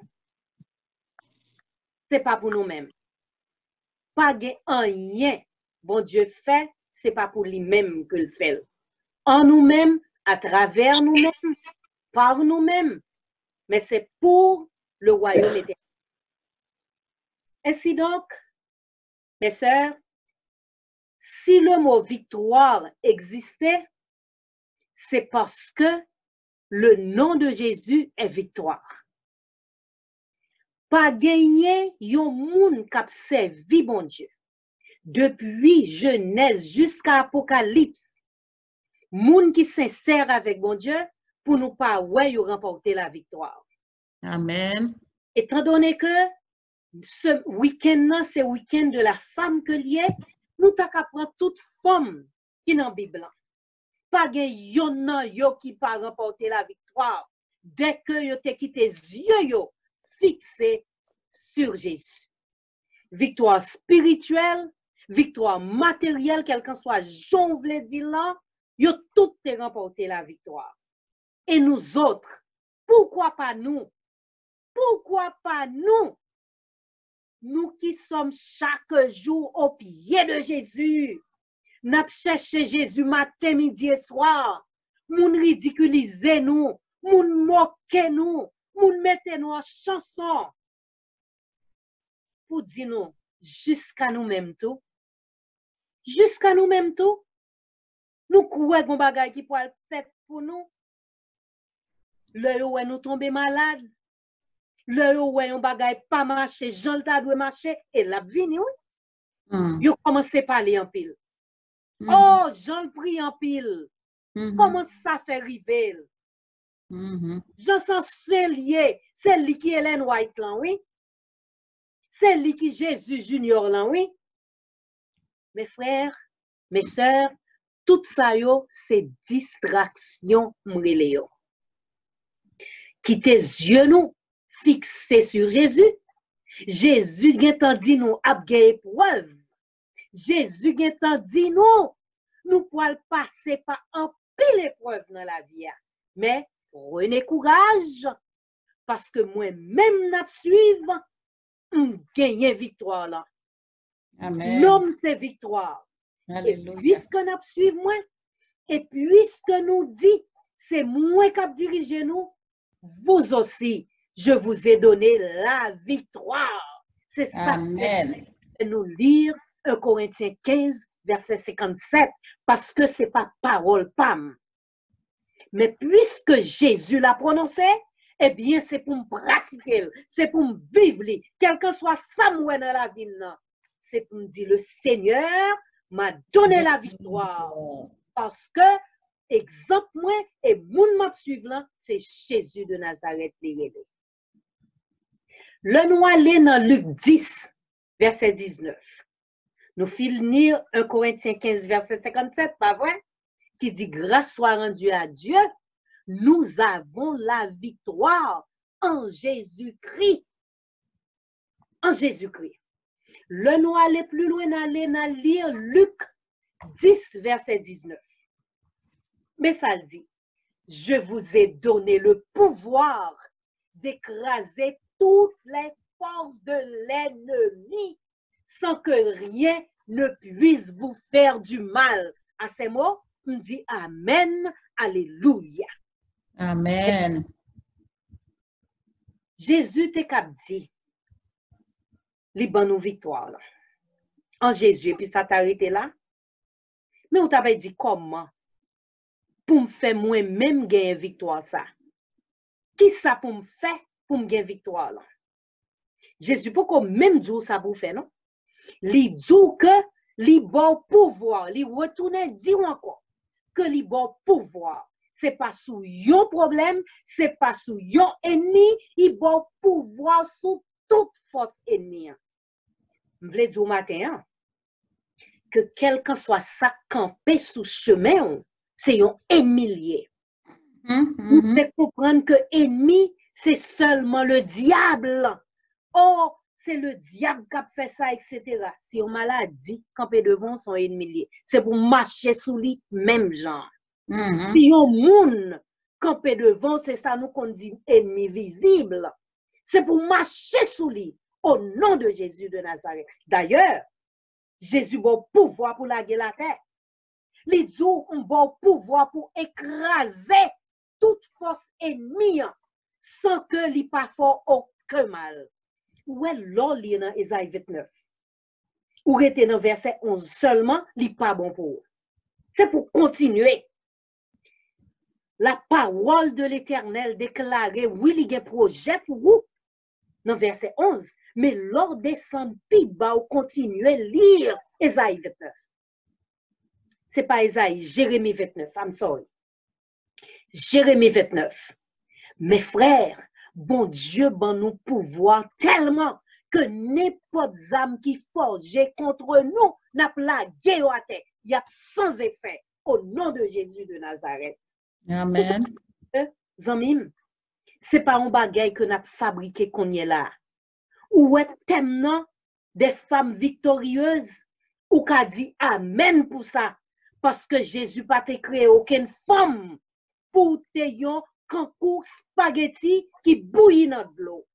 c'est pas pour nous-mêmes. Pas rien bon Dieu fait, c'est pas pour lui-même que le fait. En nous-mêmes, à travers nous-mêmes, par nous-mêmes, mais c'est pour le royaume éternel. Ainsi donc, mes sœurs, si le mot victoire existait, c'est parce que le nom de Jésus est victoire. Pas gagner yon moun k'ap servi bon Dieu. Depuis Genèse jusqu'à Apocalypse, moun qui sincère avec bon Dieu pour nous pas ouais yo remporter la victoire. Amen. Étant donné que ce week-end, c'est le week-end de la femme que lié, nous t'as qu'à prendre toute femme qui dans la Bible. Pas gen yon nan yo qui pas remporter la victoire dès que yo te quitté yeux yo fixé sur Jésus. Victoire spirituelle, victoire matérielle, quel qu'en soit j'en vle dire là, yo tout te remporté la victoire. Et nous autres, pourquoi pas nous? Pourquoi pas nous? Nous qui sommes chaque jour au pied de Jésus. N'a cherché Jésus matin, midi et soir. Moun ridiculise nous, moun moque nous, moun mette nous en chanson. Pour dire nous, jusqu'à nous-mêmes tout. Jusqu'à nous-mêmes tout. Nous croyons qu'on bagay qui pourrait faire pour nous. Le où nous tomber malade. Le où on bagay pas marcher, Jean t'a doit marcher et la vini oui. Yo commencé à parler en pile. Oh, Jean prie en pile. Comment ça fait river? Jean sens c'est lié, c'est lui qui Ellen White là oui. C'est lui qui Jésus Junior là oui. Mes frères, mes sœurs, tout ça yo c'est distraction m'rele yo. Quittez yeux nous fixés sur Jésus. Jésus gen dit nous ap gen épreuve. Jésus gen dit nous pouvons passer par un pile épreuve dans la vie. Mais prenez courage parce que moi-même n'a suivre gagner victoire là. Amen. L'homme c'est victoire. Alléluia. Et puisque n'a suivre moi et puisque nous dit c'est moi qui dirige nous, vous aussi je vous ai donné la victoire. C'est ça. Amen. Que nous lire 1 Corinthiens 15, verset 57, parce que ce n'est pas parole pam. Mais puisque Jésus l'a prononcé, eh bien, c'est pour me pratiquer, c'est pour me vivre, quel que soit ça moi dans la vie. C'est pour me dire, le Seigneur m'a donné la victoire. Parce que, exemple, moi, et moun m'a suivre, c'est Jésus de Nazareth. Le nous aller dans Luc 10, verset 19. Nous finir 1 Corinthiens 15, verset 57, pas vrai? Qui dit, grâce soit rendue à Dieu, nous avons la victoire en Jésus-Christ. En Jésus-Christ. Le nous aller plus loin, aller lire Luc 10, verset 19. Mais ça dit, je vous ai donné le pouvoir d'écraser toutes les forces de l'ennemi sans que rien ne puisse vous faire du mal. À ces mots, on dit Amen, Alléluia. Amen. Jésus te cap dit, li ban nous victoire là. En Jésus, et puis ça t'arrête là. Mais on t'avait dit comment? Pour me faire moi-même gagner victoire ça. Qui ça pour me faire pour me gagner victoire là? Jésus pourquoi même dire ça pour faire non? Li dit que li bon pouvoir, li retourner dire encore que li bon pouvoir. C'est pas sous yon problème, c'est pas sous yon ennemi, il bon pouvoir sous toute force ennemie. Je voulais dire au matin que quelqu'un soit ça campé sous chemin, c'est un ennemi. Vous devez comprendre que ennemi, c'est seulement le diable. Oh, c'est le diable qui a fait ça, etc. Si on maladie, camper devant son ennemi, c'est pour marcher sous lui, même genre. Si on moun camper devant, c'est ça nous qu'on dit ennemi visible. C'est pour marcher sous lui, au nom de Jésus de Nazareth. D'ailleurs, Jésus a bon pouvoir pour laguer la terre. Les dieux ont bon pouvoir pour écraser toute force ennemie sans que l'y pas fort aucun mal. Où est l'on dans Ésaïe 29? Ou était dans verset 11 seulement, l'y pas bon pour. C'est pour continuer. La parole de l'Éternel déclarait, oui, il y a un projet pour vous, dans verset 11, mais lors descend plus bas ou continuer lire Ésaïe 29. C'est pas Ésaïe, Jérémie 29, I'm sorry. Jérémie 29. Mes frères, bon Dieu, ben nous pouvoir tellement que n'importe âme qui forge contre nous n'a pas la guerre à terre. Il y a sans effet au nom de Jésus de Nazareth. Amen. Zamim, c'est pas un bagage que n'a fabriqué qu'on y est là. Ou est tellement des femmes victorieuses ou qu'a dit amen pour ça parce que Jésus pas te créé aucune femme pour te yon kankou spaghetti qui bouillit dans de l'eau.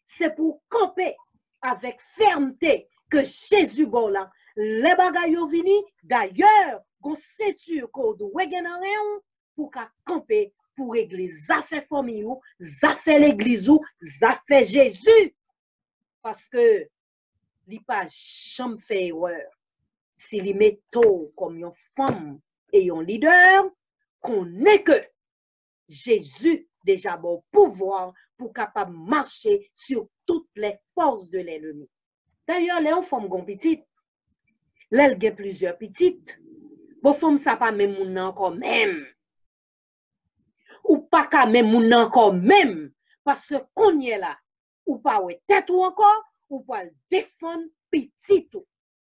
C'est pour camper avec fermeté que Jésus bon là les bagages yo vini d'ailleurs gon ceinture ko doit gen en rien pour ka camper pour régler affaires famille ou affaires l'église ou affaires Jésus parce que li pas jamais fait erreur si li met tôt comme une femme et un leader qu'on n'est que Jésus déjà bon pouvoir pour capable marcher sur toutes les forces de l'ennemi. D'ailleurs, les femmes gon petite, l'elle gen plusieurs petites, bon femme ça pas même moun encore même. Ou pas ka même moun encore même parce que qu'on y est là, ou pas ouais tête ou encore ou pas défendre petit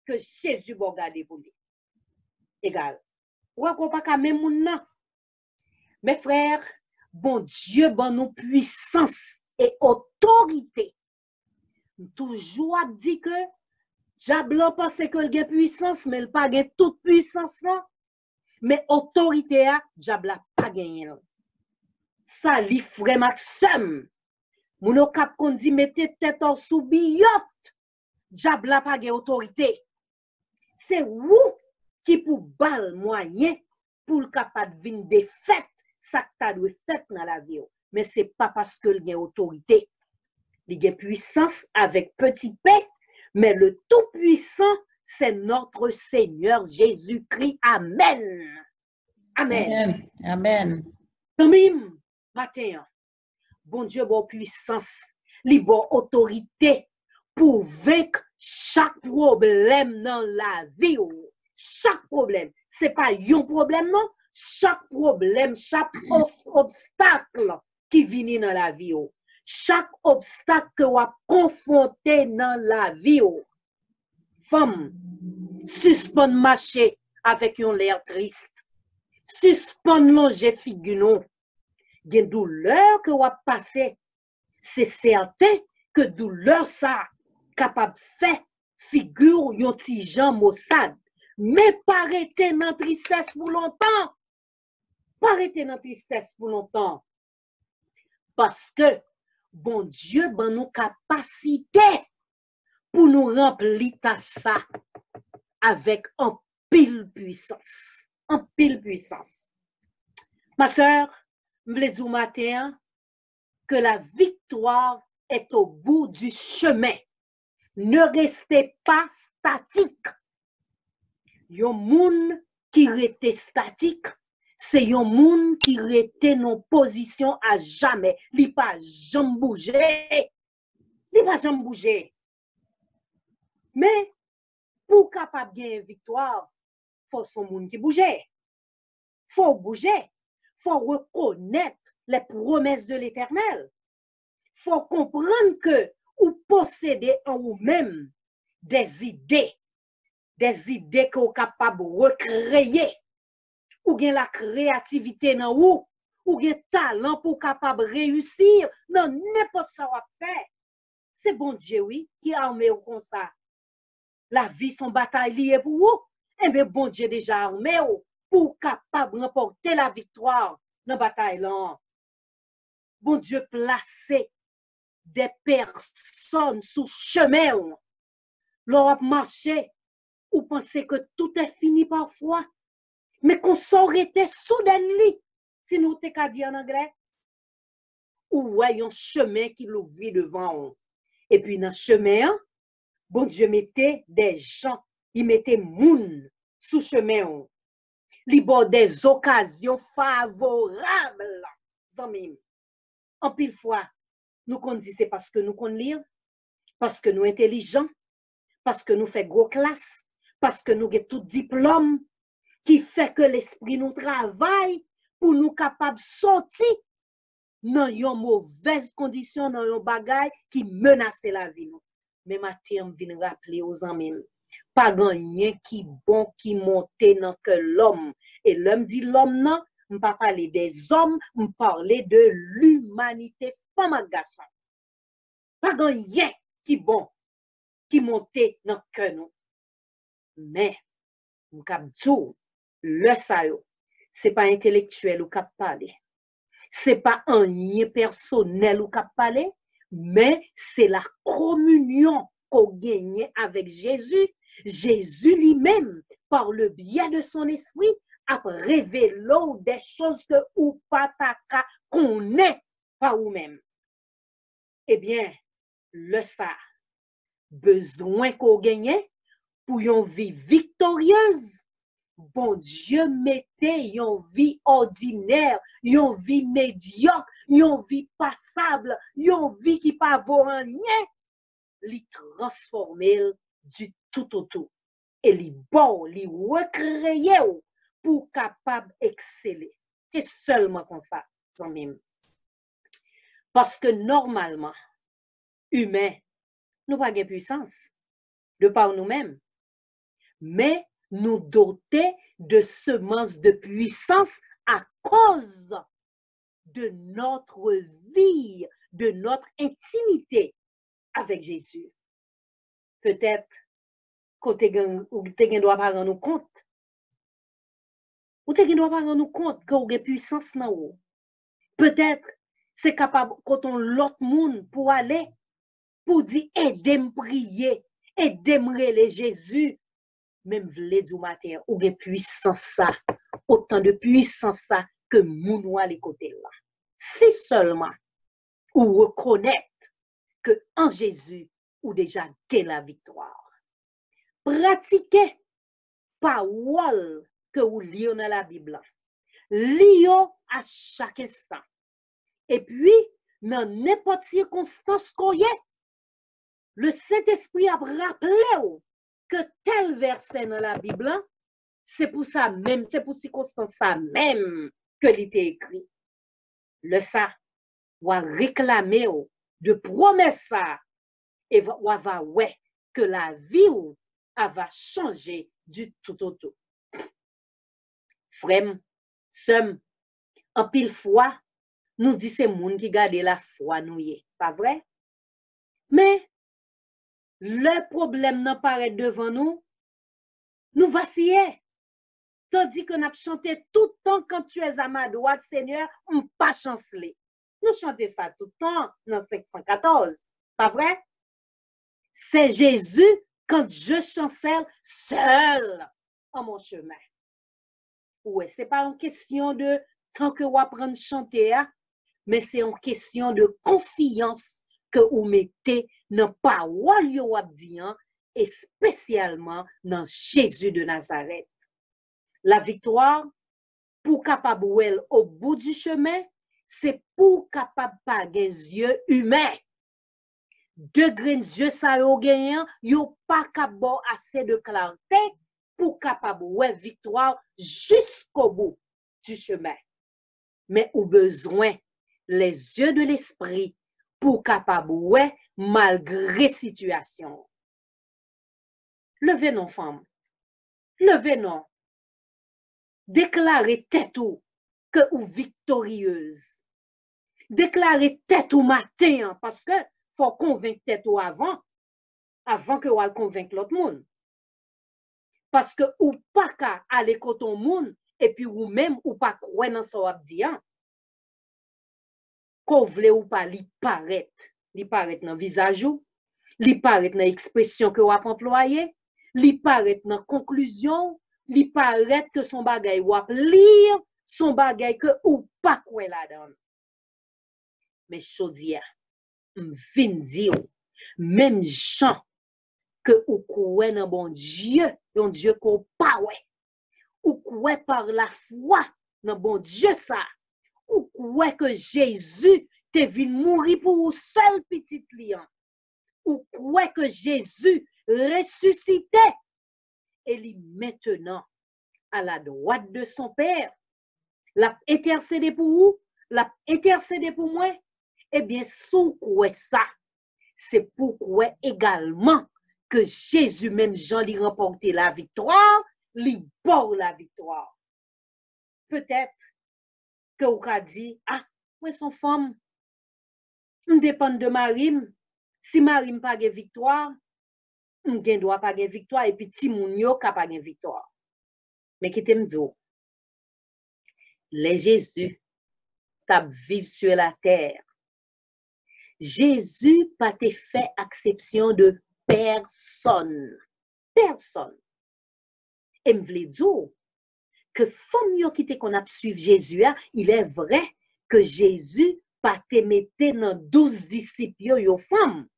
que Jésus va garder pour lui. Égal. Ou encore pas ka même moun nan. Mes frères, bon Dieu ban nous puissance et autorité. Toujours dit que diable pense que il a puissance mais il pas gain toute puissance là. Mais autorité a diable pas gagné. Ça li frère Maxime. Moun cap kon dit mettez tête en sous biote. Diable pas gain autorité. C'est vous qui pour bal moyen pour le capable vinn défaite ça que tu dois faire dans la vie. Mais ce n'est pas parce qu'il y a autorité. Il y a puissance avec petit p, mais le tout-puissant, c'est notre Seigneur Jésus-Christ. Amen. Amen. Amen. Amen. Matin, bon Dieu, bon puissance, li bon autorité pour vaincre chaque problème dans la vie. Chaque problème. Ce n'est pas un problème, non? Chaque problème, chaque obstacle qui vient dans la vie, chaque obstacle que vous confronté dans la vie, femme, suspend marcher avec un l'air triste, suspend longer figure, des douleurs que vous passé, c'est certain que douleur ça capable de faire figure yon ti jan maussade, mais pas rester dans tristesse pour longtemps. Pas arrêter dans tristesse pour longtemps. Parce que, bon Dieu, ben nous capacité pour nous remplir ça avec un pile puissance. Un pile puissance. Ma soeur, je voulais dire matin que la victoire est au bout du chemin. Ne restez pas statique. Yon moun qui rete statique, c'est un monde qui rete nos positions à jamais. Li pas jamais bouger. Li pas jamais bouger. Mais pour capable gagner victoire, faut son monde qui bouge. Faut bouger. Faut reconnaître les promesses de l'Éternel. Faut comprendre que vous possédez en vous-même des idées que vous êtes capable de recréer. Ou gen la créativité dans ou gen talent pour capable réussir dans n'importe ça vous fait. c'est bon Dieu, oui, qui a armé comme ça. La vie, son bataille liée pour vous. Eh bien, bon Dieu déjà armé pour capable remporter la victoire dans la bataille là. Bon Dieu placé des personnes sous chemin. L'on marché ou pensez que tout est fini parfois, mais qu'on s'aurait été soudainement si nous t'es qu'à dire en anglais. Ou voyons chemin qui l'ouvrit devant. Et puis dans ce chemin, bon Dieu mettait des gens, il mettait moun sous chemin. Il y a des occasions favorables. En pile fois, nous qu'on dit c'est parce que nous qu'on lire, parce que nous intelligents, parce que nous faisons gros classe, parce que nous avons tout diplôme, qui fait que l'esprit nous travaille pour nous capables de sortir dans une mauvaise condition, dans une bagaille qui menace la vie. Mais maintenant, je viens rappeler aux amis, pas rien qui bon qui monte dans que l'homme. Et l'homme dit l'homme, non, je ne parle pas des hommes, je parle de l'humanité, femme et garçon. Pas rien qui bon qui monte dans que nous. Mais, je dis, le sayo, ce n'est pas intellectuel ou cap parler. Ce n'est pas un lien personnel ou cap parler, mais c'est la communion qu'on gagne avec Jésus. Jésus lui-même, par le biais de son esprit, a révélé des choses que ou pas connaît par vous-même. Eh bien, le ça, besoin qu'on gagne pour une vie victorieuse. Bon Dieu mettait une vie ordinaire, une vie médiocre, une vie passable, une vie qui pas vaut rien, li transformer du tout au tout. Et li bon, li recréer pour capable exceller. Et seulement comme ça, sans même. Parce que normalement, humain, nous pas de puissance de par nous-mêmes, mais nous doter de semences de puissance à cause de notre vie, de notre intimité avec Jésus. Peut-être que tu dois pas rendre compte. Ou tu dois pas rendre compte que vous avez puissance dans vous. Peut-être c'est capable quand on l'autre monde pour aller pour dire aidez-moi prier, aidez-moi les Jésus. Même vle du matin, ou de puissance ça, autant de puissance ça que mounoua les côtés là. Si seulement ou reconnaître que en Jésus ou déjà gagne la victoire. Pratiquez parole que vous lisez dans la Bible. Lisez à chaque instant. Et puis, dans n'importe circonstance qu'on y est, le Saint-Esprit a rappelé que tel verset dans la Bible, c'est pour ça même, c'est pour circonstance ça même que il était écrit. Le ça va réclamer de promesse ça et va ouais que la vie va changer du tout au tout. Frère, somme, en pile fois, nous dit c'est moun qui garde la foi nous y, pas vrai? Mais le problème n'apparaît devant nous, nous vacillons. Tandis qu'on a chanté tout le temps quand tu es à ma droite, Seigneur, on pas chancelé. Nous chantons ça tout le temps dans 514, pas vrai? C'est Jésus quand je chancelle seul en mon chemin. Ouais, c'est pas une question de tant que vous apprenez à chanter, mais c'est une question de confiance que vous mettez dans parole yo abdian et spécialement dans Jésus de Nazareth. La victoire, pour capable au bout du chemin, c'est pour capable pas des yeux humains. De grains yeux ça yo gagnant, yo pas capable assez de clarté pour capable victoire jusqu'au bout du chemin. Mais au besoin les yeux de l'esprit pour capable malgré situation. Levez nos femmes. Levez nos. Déclarez tête ou que ou victorieuse. Déclarez tête ou matin parce que faut convaincre tête ou avant que ou convaincre l'autre monde. Parce que ou pas qu'à aller côté monde et puis ou même ou pas croire dans ça ou dit qu'on vle ou pas li paraît dans visage ou, li paraît dans expression que ou a employé, li paraît dans conclusion, li paraît que son bagay ou a lire, son bagay que ou pas croire là-dedans. Mais chodia vinn dire même gens que ou croit dans bon Dieu, un Dieu qu'on pas ouais. Ou croit par la foi dans bon Dieu ça. Ou croit que Jésus te venu mourir pour un seul petit client. Ou croit que Jésus ressuscité et lui maintenant à la droite de son Père. L'a intercédé pour vous, l'a intercédé pour moi. Eh bien, sous quoi ça, c'est pourquoi également que Jésus, même Jean, lui remporté la victoire, lui bord la victoire. Peut-être que vous avez dit, ah, moi, son femme, on dépend de Marie. Si Marie n'a pas de victoire, on ne doit pas de victoire, et puis Timoun n'a pas de victoire. Mais qui t'aime dire, les Jésus, t'a vivre sur la terre. Jésus n'a pas fait exception de personne. Personne. Et me vle dire que femme yo qui te qu'on a suivre Jésus, il est vrai que Jésus pas te mette dans 12 disciples yo femme.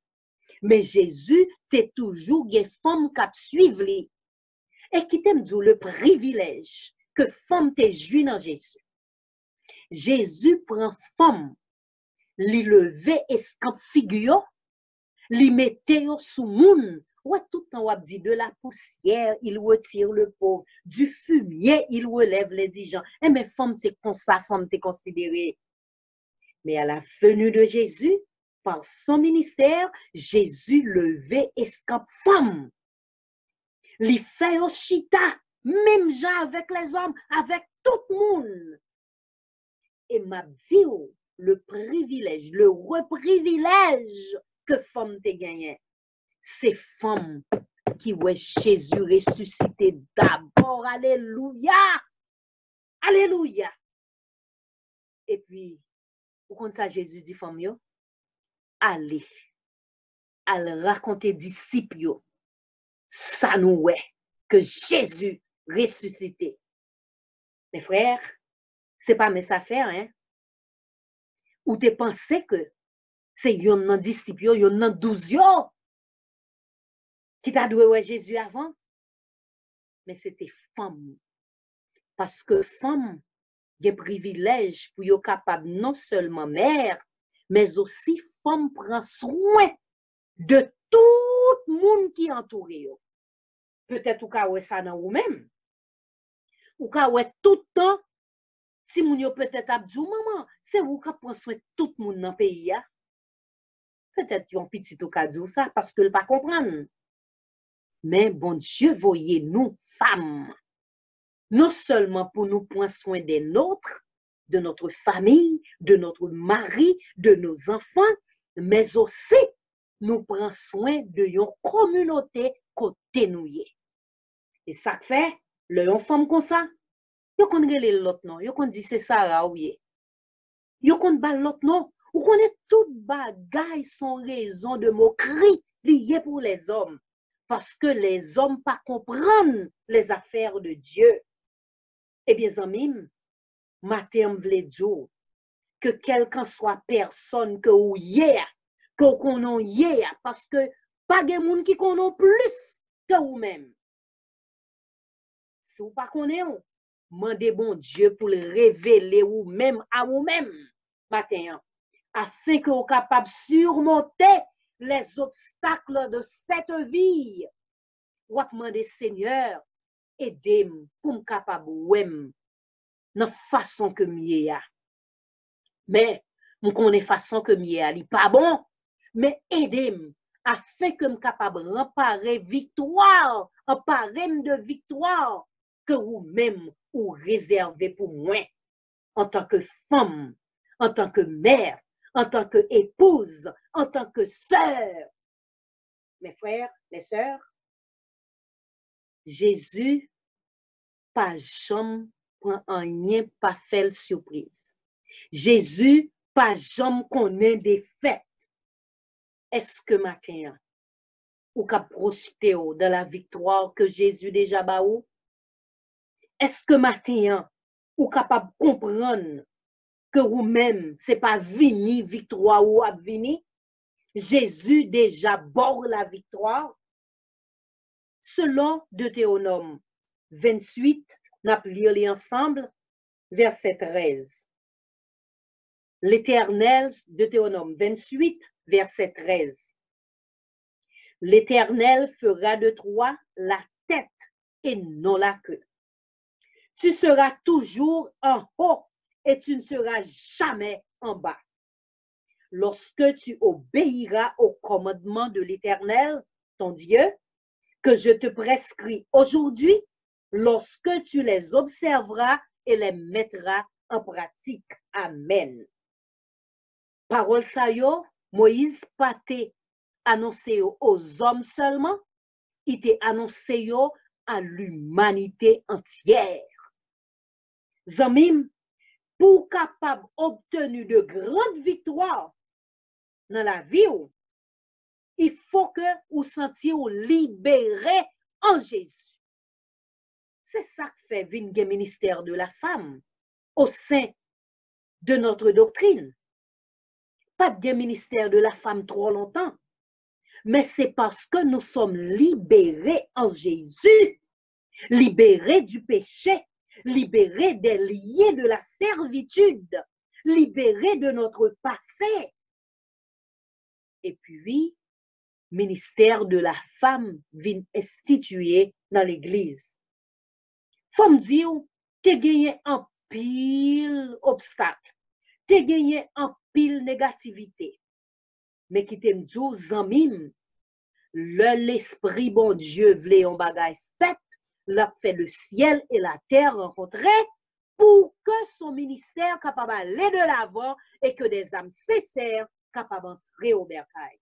Mais Jésus t'es toujours des femmes qui suivent lui. Et qui t'aime dire le privilège que femme te joue dans Jésus. Jésus prend femme, li lever escamp figure, li mette sous moun. Ouais, tout le temps, on dit de la poussière, il retire le pauvre. Du fumier, il relève les indigents. Eh bien, femme, c'est comme ça, femme, t'es considérée. Mais à la venue de Jésus, par son ministère, Jésus levait escamp femme. Li fait au chita, même gens avec les hommes, avec tout le monde. Et m'a dit, le privilège, le reprivilège que femme te gagné. C'est femmes qui voient Jésus ressuscité d'abord. Alléluia. Alléluia. Et puis, pour qu'on ça, Jésus dit, femme yo, allez raconter disciples yo, ça nous ouais, que Jésus ressuscité. Mes frères, c'est pas mes affaires, hein. Ou te pensez que c'est yon nan disciples yo, yon nan 12 yo, qui t'a doué ouais Jésus avant, mais c'était femme. Parce que femme, il y a privilège pour être capable non seulement mère, mais aussi femme prend soin de tout le monde qui entoure yo. Peut-être ou ka ouais ça dans vous-même. Ou ka ouais tout le temps, si moun yo peut-être abdou maman, c'est vous qui prend soin de tout le monde dans le pays. Peut-être yon petit ou ka dou ça parce que le pas comprendre. Mais bon Dieu, voyez nous, femmes, non seulement pour nous prendre soin des nôtres, de notre famille, de notre mari, de nos enfants, mais aussi nous prendre soin de yon communauté côté nous. Et ça fait, le yon femme comme ça, yon kon rele l'autre non, yon kon dit c'est Sarah ou ye. Yon kon bal l'autre non, ou kon est tout bagay son raison de moquerie liée pour les hommes. Parce que les hommes pas comprennent les affaires de Dieu. Eh bien, amis, matin vle dire que quelqu'un soit personne que ou hier, que qu'on hier, parce que pas de monde qui connaît plus que vous même. Si vous pas connaissez, demandez bon Dieu pour le révéler ou même à vous-même matin, afin que vous capable surmonter les obstacles de cette vie. Ou demander Seigneur, aidez-moi pour me capable ouem dans façon que mieux a. Mais me connais façon que mieux a, li pas bon, mais aidez-moi afin que me capable remparer victoire, emparer de victoire que vous-même ou réservez pour moi en tant que femme, en tant que mère, en tant qu'épouse, en tant que sœur. Mes frères, mes sœurs, Jésus, pas jamais prend rien, pas fait surprise. Jésus, pas jamais connaît des fêtes. Est-ce que matin, ou qu'a profité de la victoire que Jésus déjà baou? Est-ce que matin, ou capable de comprendre que vous-même, c'est pas vini victoire ou a vini? Jésus déjà bord la victoire. Selon Deutéronome 28, nous allons lire ensemble, verset 13. L'Éternel, Deutéronome 28, verset 13. L'Éternel fera de toi la tête et non la queue. Tu seras toujours en haut et tu ne seras jamais en bas. Lorsque tu obéiras au commandement de l'Éternel, ton Dieu, que je te prescris aujourd'hui, lorsque tu les observeras et les mettras en pratique. Amen. Parole sa yo, Moïse pas te annoncé aux hommes seulement, il te annoncé yo à l'humanité entière. Zamim, pour capable obtenir de grandes victoires dans la vie, il faut que vous sentiez libéré en Jésus. C'est ça que fait venir le ministère de la femme au sein de notre doctrine. Pas de ministère de la femme trop longtemps, mais c'est parce que nous sommes libérés en Jésus, libérés du péché, libérés des liens de la servitude, libérés de notre passé. Et puis, ministère de la femme vient institué dans l'Église. Faut me dire, tu as gagné un pile obstacle, tu as gagné un pile négativité. Mais qui t'aime dire, zanmim, l'esprit bon Dieu voulait un bagage fait, l'a fait le ciel et la terre rencontrer pour que son ministère capable d'aller de l'avant et que des âmes sincères capables d'entrer au bercail.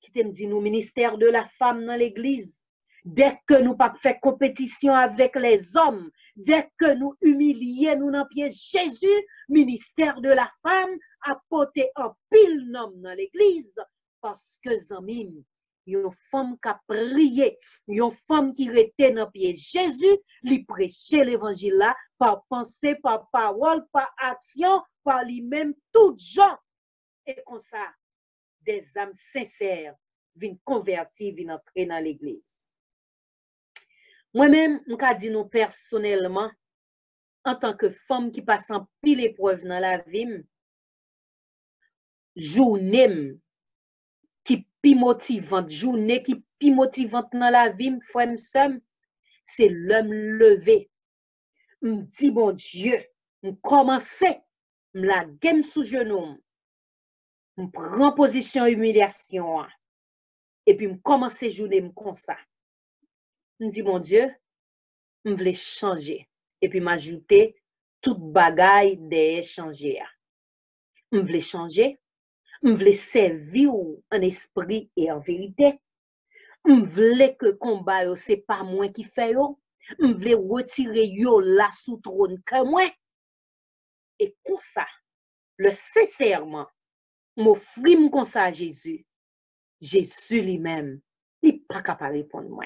Qui t'aime dit nous ministère de la femme dans l'église, dès que nous pas fait compétition avec les hommes, dès que nous humilions nous dans pied Jésus, ministère de la femme a porté un pile nom dans l'église parce que zamim, une femme qui a prié, une femme qui était dans pied Jésus, lui prêcher l'évangile là par pensée, par parole, par action, par lui-même tout gens. Et comme ça, des âmes sincères viennent convertir, viennent entrer dans l'église. Moi-même, je dis nous personnellement, en tant que femme qui passe en pile épreuve dans la vie, journée qui pi motivante, journée qui pi motivante dans la vie, frère, c'est l'homme levé. Me dit bon Dieu, me commencer, me la game sous genou, me prend position humiliation, et puis me commencer journée comme ça. Me dit mon Dieu, me voulais changer, et puis m'ajouter toute bagaille de changer. Me voulais changer. Je voulais servir en esprit et en vérité. Je voulais que le combat, ce n'est pas moi qui fais. Je voulais retirer yo là sous trône que moi. Et pour ça, le sincèrement, m'offrir comme ça à Jésus. Jésus lui-même, il n'est pas capable de répondre moi.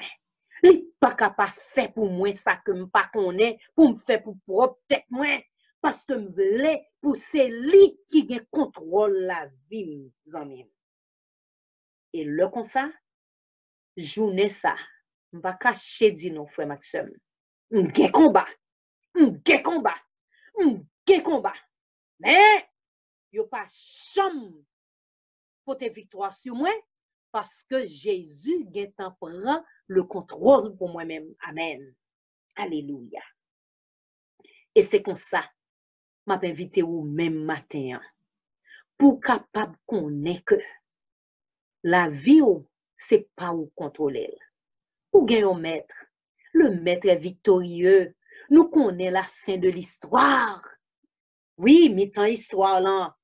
Il n'est pas capable de faire pour moi ça que je ne connais pas, pour me faire pour propre tête moi. Parce que je voulais pour c'est lui qui a contrôle la vie, mes. Et le comme ça, journée ça, je ne vais pas cacher dit non, frère Maxime. M'gè combat. Mais, yo pas chambre pour tes victoires sur moi, parce que Jésus prend le contrôle pour moi-même. Amen. Alléluia. Et c'est comme ça. M'a invité au même matin pour capable connaître que la vie c'est pas ou contrôler. Ou gagne un maître. Le maître est victorieux. Nous connaissons la fin de l'histoire. Oui, mi-temps histoire là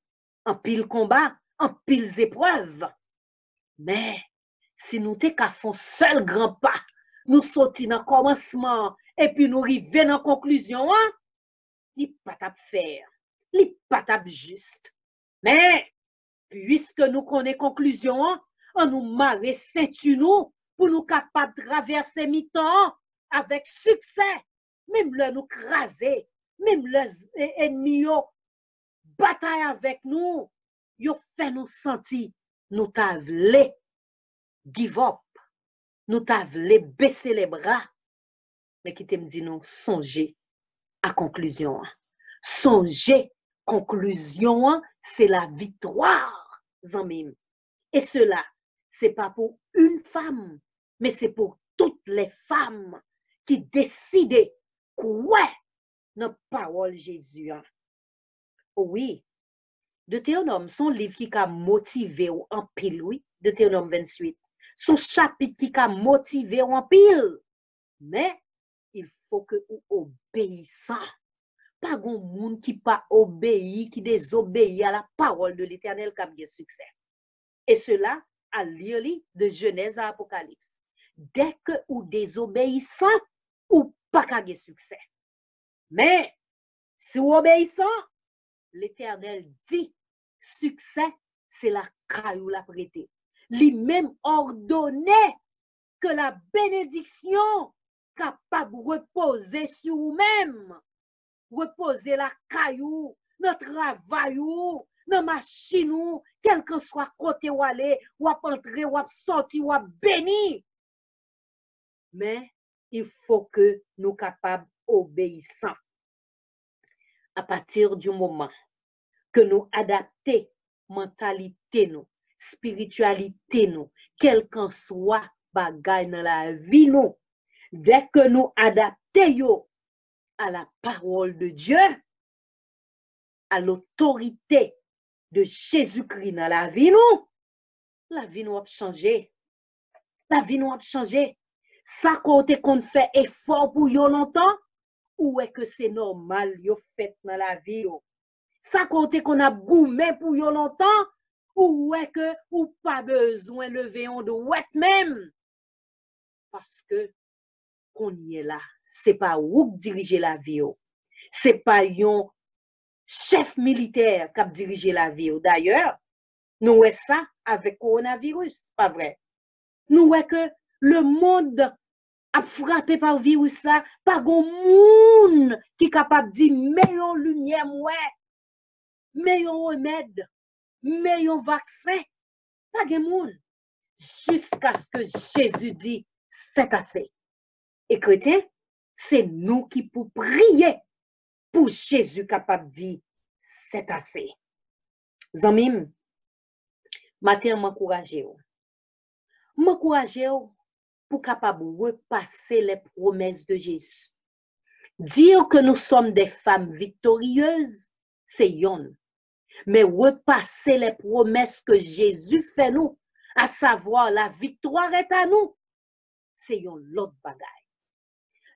en pile combat, en pile épreuves. Mais si nous t'es qu'à fond seul grand pas, nous sortis dans le commencement et puis nous arrivons dans la conclusion, hein, il pas t'a faire, il pas t'a juste. Mais puisque nous connaissons conclusion, hein, on nous marre ceinture nous pour nous capables de traverser mi-temps avec succès, même le nous craser, même les ennemis bataille avec nous, yo fait nous sentir nous t'a vle give up, nous t'a vle baisser les bras, mais qui t'aime dit nous songer à conclusion. Songer conclusion, c'est la victoire, zamim. Et cela, c'est pas pour une femme, mais c'est pour toutes les femmes qui décident quoi dans la parole Jésus. Oui, Deutéronome, son livre qui a motivé en pile, oui, Deutéronome 28. Son chapitre qui a motivé en pile. Mais il faut que vous obéissez. Pas de monde qui pas obéit, qui désobéit à la parole de l'Éternel qui a bien succès. Et cela, à lire de Genèse à Apocalypse. Dès que vous désobéissez, ou pas qu'à succès. Mais si vous obéissez, l'Éternel dit, succès, c'est la caillou la prêté. Lui-même ordonné que la bénédiction capable de reposer sur vous-même, reposer la caillou, notre travail, notre machine, quel que soit côté où aller, ou à entrer, ou à sortir, ou à bénir. Mais il faut que nous capables obéissants. À partir du moment que nous adaptons mentalité nous, spiritualité nous, quel qu'en soit bagaille dans la vie nous, dès que nous adaptons à la parole de Dieu, à l'autorité de Jésus-Christ dans la vie nous a changé. La vie nous a changé. Ça côté qu'on fait effort pour yo longtemps, ou est que c'est normal yo fait dans la vie yo? Ça côté qu'on a goumé pour yo longtemps, ou est que ou pas besoin lever on de ouet même? Parce que qu'on y est là, c'est pas ou diriger la vie yo. C'est pas yon chef militaire qui a dirigé la vie yo. D'ailleurs, nous est ça avec coronavirus, pas vrai? Nous est que le monde a frappé par le virus là, pas grand monde qui est capable de dire meilleure lumière, meilleur remède, meilleur vaccin, pas grand monde. Jusqu'à ce que Jésus dit, c'est assez. Et chrétien, c'est nous qui pour prier pour Jésus capable de dire, c'est assez. Zamim, matin m'encourager. M'encourager pour capable repasser les promesses de Jésus. Dire que nous sommes des femmes victorieuses, c'est yon. Mais repasser les promesses que Jésus fait nous, à savoir la victoire est à nous, c'est yon l'autre bagaille.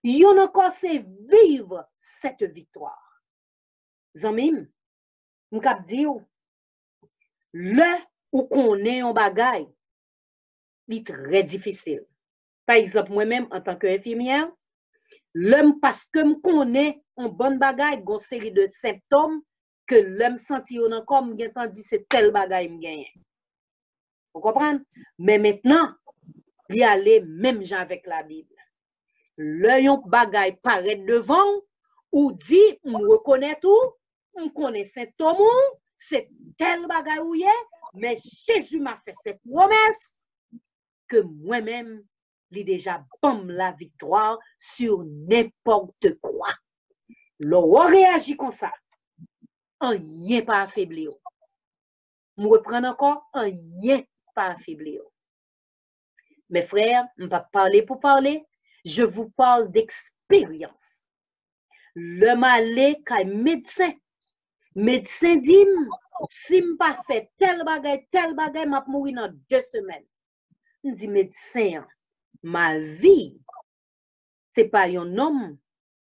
Yon encore c'est vivre cette victoire. Zamim, m'kap di ou, le ou connaît un bagaille, c'est très difficile. Par exemple, moi-même, en tant qu'infirmière, l'homme parce que me connaît un bon bagaille, une série de symptômes que l'homme senti on comme m'gen dit c'est tel bagaille m'gagne. Vous comprenez? Mais maintenant, il y aller même gens avec la Bible. L'œil bagaille paraît devant ou dit on reconnaît tout, on connaît symptômes, c'est tel bagaille ou y est, mais Jésus m'a fait cette promesse que moi-même il déjà pomme la victoire sur n'importe quoi. L'on réagit comme ça. On n'y est pas affaibli. Je reprends encore, on n'y est pas affaibli. Mes frères, je ne vais pas parler pour parler, je vous parle d'expérience. Le malé qu'un médecin dit, si je ne pas fait tel bagay, je vais mourir dans 2 semaines. Je dis, médecin, ma vie, c'est pas un homme,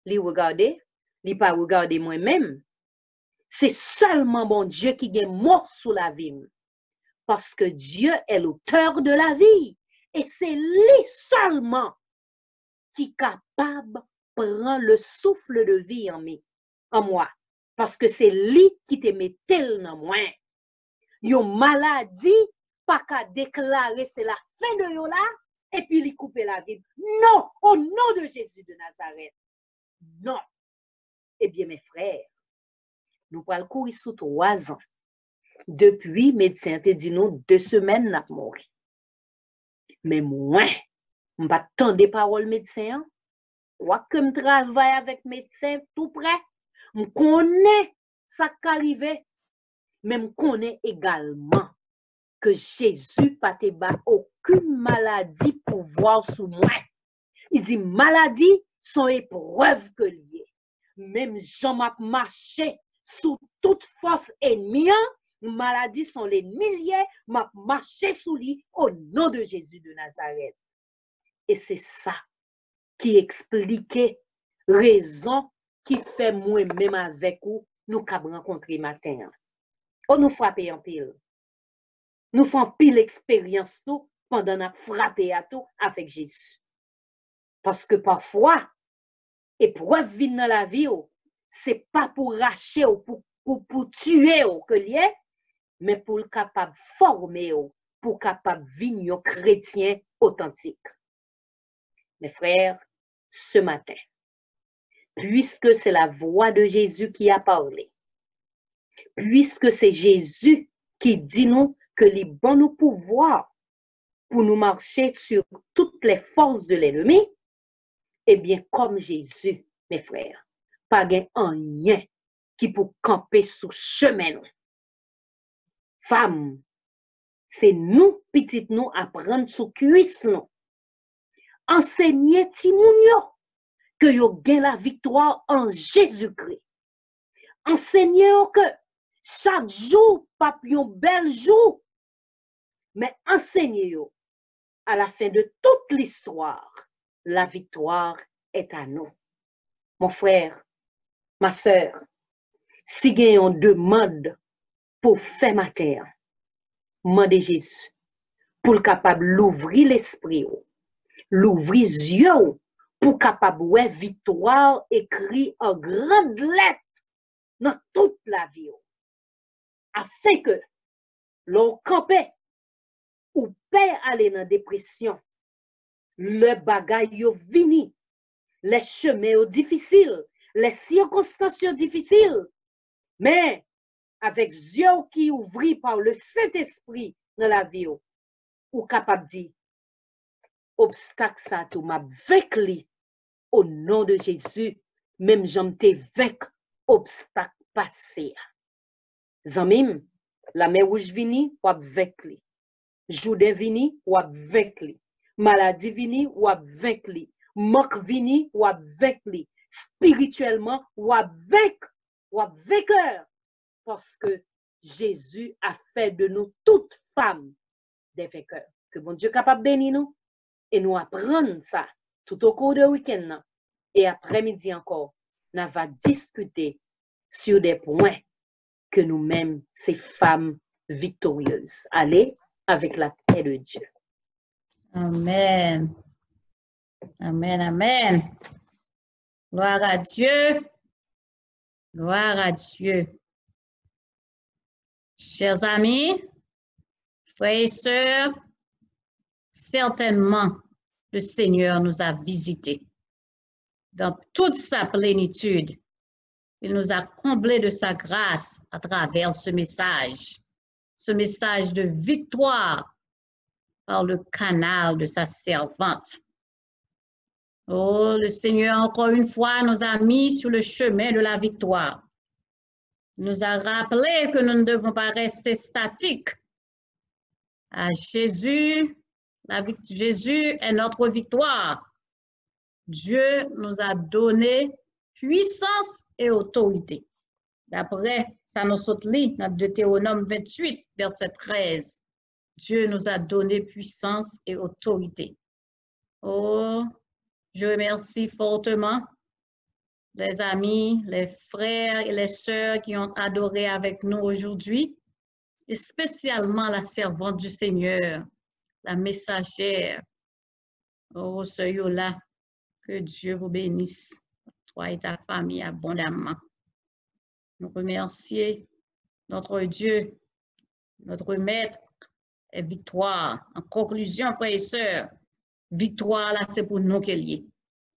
li regarder, li pas regarder moi-même. c'est seulement mon Dieu qui est mort sous la vie. Parce que Dieu est l'auteur de la vie. Et c'est lui seulement qui est capable de prendre le souffle de vie en moi. Parce que c'est lui qui te met tel dans moi. Yon maladie, pas qu'à déclarer c'est la fin de yon là, et puis lui couper la vie. Non, au nom de Jésus de Nazareth. Non. Eh bien, mes frères, nous allons courir sous 3 ans. Depuis, médecin te dit nous 2 semaines n'a mort. Mais moi, je ne vais pas attendre des paroles médecin. Quoi que je travaille avec médecin tout près, je connais ça qui arrive. Mais je connais également que Jésus n'a pas aucune maladie pour voir sur moi. Il dit maladie sont épreuves que liées. Même Jean m'a marché sous toute force ennemie. Maladie sont les milliers, m'a marché sous lui au nom de Jésus de Nazareth. Et c'est ça qui explique raison qui fait moi-même avec vous, nous avons rencontré matin. On nous frappe en pile. Nous faisons pile expérience tout pendant nous frappé à tout avec Jésus. Parce que parfois, épreuve vient dans la vie, c'est pas pour racher ou pour tuer que lié, mais pour le capable former, pour capable vivre un chrétien authentique. Mes frères, ce matin, puisque c'est la voix de Jésus qui a parlé, puisque c'est Jésus qui dit nous que les bons nous pouvoir pour nous marcher sur toutes les forces de l'ennemi, eh bien, comme Jésus, mes frères, pas un rien qui peut camper sous chemin. Femme, c'est nous, petites nous, à prendre sous cuisse nous. Enseigner Timounio que yo gain la victoire en Jésus-Christ. Enseigner que chaque jour, pas un bel jour, mais enseignez à la fin de toute l'histoire, la victoire est à nous. Mon frère, ma soeur, si vous avez une demande pour faire ma terre, demandez Jésus pour le capable l'ouvrir l'esprit, l'ouvrir les yeux pour capable ouais victoire écrit en grandes lettres dans toute la vie, afin que l'on campe ou peut aller dans la dépression, le bagay yo vini, les chemins difficiles, les circonstances difficiles, mais avec yeux qui ouvrit par le Saint-Esprit dans la vie, ou capable de dire, obstacle ça tout m'a vaincu au nom de Jésus, même j'en t'ai vaincu obstacle passé. Zamim, la mer rouge vini, ou vaincu. Jourdain vini, ou vaincu. Maladie vini, ou vaincu. Manque vini, ou vaincu. Spirituellement, ou vainqueur. Parce que Jésus a fait de nous toutes femmes des vainqueurs. Que bon Dieu capable de bénir nous et nous apprendre ça tout au cours du week-end. Et après-midi encore, nous va discuter sur des points que nous-mêmes, ces femmes victorieuses. Allez avec la paix de Dieu. Amen. Amen, amen. Gloire à Dieu. Gloire à Dieu. Chers amis, frères et sœurs, certainement, le Seigneur nous a visités dans toute sa plénitude. Il nous a comblés de sa grâce à travers ce message de victoire par le canal de sa servante. Oh, le Seigneur, encore une fois, nous a mis sur le chemin de la victoire. Il nous a rappelé que nous ne devons pas rester statiques. À Jésus, Jésus est notre victoire. Dieu nous a donné puissance et autorité. D'après ça nous saute lit dans Deutéronome 28, verset 13. Dieu nous a donné puissance et autorité. Oh, je remercie fortement les amis, les frères et les sœurs qui ont adoré avec nous aujourd'hui, et spécialement la servante du Seigneur, la messagère. Oh, Sœur Yola, que Dieu vous bénisse, toi et ta famille abondamment. Nous remercions notre Dieu, notre Maître et victoire. En conclusion, frères et sœurs, victoire là, c'est pour nous qu'elle y est.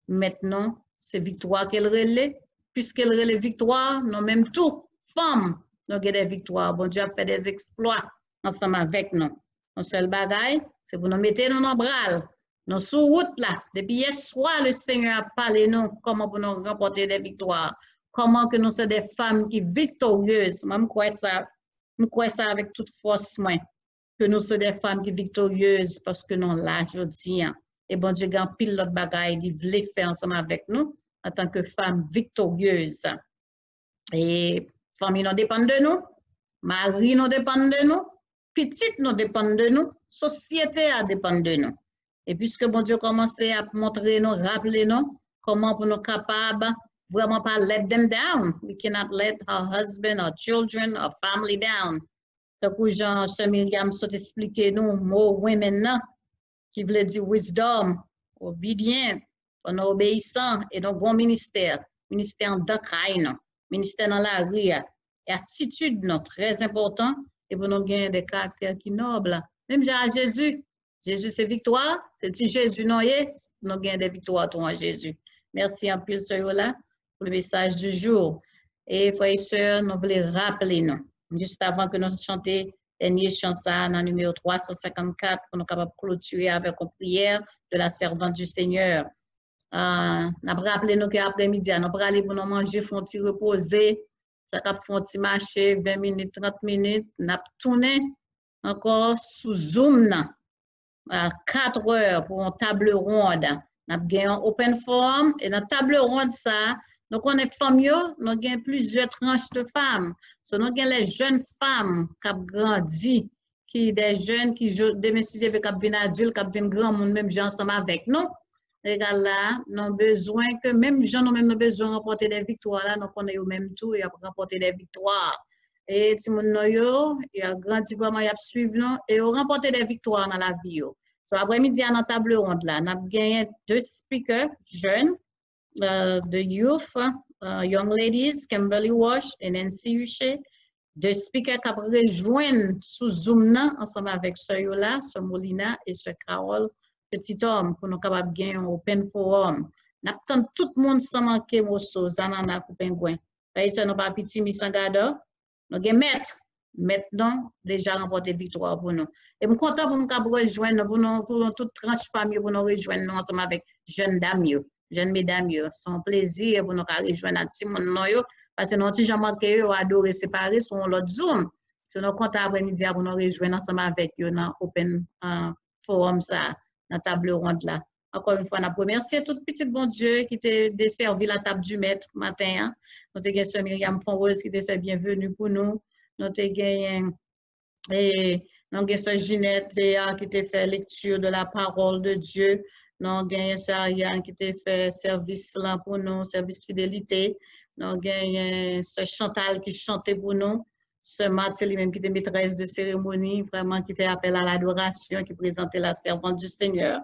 Maintenant, c'est victoire qu'elle relaie, puisqu'elle relaie victoire, nous même tout, femmes, nous avons des victoires. Bon Dieu a fait des exploits ensemble avec nous. Un seul bagaille, c'est pour nous mettre dans nos bras. Nous sous route là, depuis hier soir, le Seigneur a parlé nous comment pour nous remporter des victoires. Comment que nous sommes des femmes qui victorieuses. Moi, je crois ça avec toute force, moi, que nous sommes des femmes qui victorieuses parce que nous là, je dis. Et bon Dieu, il pile l'autre bagaille, il voulait faire ensemble avec nous en tant que femmes victorieuses. Et famille nous dépend de nous, mari nous dépend de nous, petite nous dépend de nous, société dépend de nous. Et puisque bon Dieu commence à montrer nous, rappeler nous, comment pour nous capables vraiment pas let them down. We cannot let our husband, our children, our family down. Donc, Jean, Sœur Myriam s'est expliqué nous, more women, qui veut dire wisdom, obédience, on est obéissant et donc bon ministère dans le ministère dans la rue, et attitude très important et pour nous gagner des caractères qui nobles. Même Jésus, c'est victoire, c'est si Jésus non est, nous gagnons des victoires en Jésus. Merci en plus, Sœur là, pour le message du jour. Et frères et sœurs, nous voulons rappeler nous, juste avant que nous chantions dernier chant ça, dans le numéro 354, pour nous capables de clôturer avec une prière de la servante du Seigneur. Nous avons rappelé nous qu'après-midi, nous allons aller pour nous manger, font reposer, ça va faire un petit marché, 20 minutes, 30 minutes, nous allons tourner encore sous Zoom, à 4 heures pour une table ronde. Nous avons gagné un open forum, et dans la table ronde, ça, donc, on est femmes, nous avons plusieurs tranches de femmes. So, nous avons les jeunes femmes qui ont grandi, des jeunes qui démystifient avec des adultes, qui viennent grand monde, même gens ensemble avec nous. Et là, nous avons besoin que même gens, nous avons besoin de remporter des victoires. Là, nous connaissons même tout et remporter des victoires. Et si nous avons grandi vraiment, ils suivent nous et ils ont remporté des victoires dans la vie. So, après-midi, à la table ronde, là, nous avons gagné 2 speakers jeunes. The youth, young ladies, Kimberly Wash et Nancy Huchet, 2 speakers qui ont rejoint sous Zoom ensemble avec Sœur Yola, Sœur Molina et Sœur Carole, petit homme, pour nous capables de gagner un open forum. Nous avons tout le monde sans manquer de choses, Zanana pour Pingouin. Nous n'avons pas petit Missangado, nous avons maintenant déjà remporté victoire pour nous. Et je suis content pour nous rejoindre, pour toute tranche famille, pour nous rejoindre ensemble avec jeunes dames. Jeunes mesdames, c'est un plaisir pour nous rejoindre à petit monde, parce que nous avons manqué, nous adoré séparer sur l'autre Zoom. Nous sommes contents après-midi pour nous rejoindre ensemble avec eux dans l'Open Forum, dans la table ronde là. Encore une fois, nous remercions tout petit bon Dieu qui t'a desservi la table du maître matin. Nous avons Sœur Myriam Fonreuse qui t'a fait bienvenue pour nous. Nous avons Sœur Ginette Léa qui t'a fait lecture de la parole de Dieu. Nous avons Sœur Ariane qui t'a fait service là pour nous, service fidélité. Nous avons Sœur Chantal qui chantait pour nous. Sœur Mathilde même qui était maîtresse de cérémonie, vraiment qui fait appel à l'adoration, qui présentait la servante du Seigneur.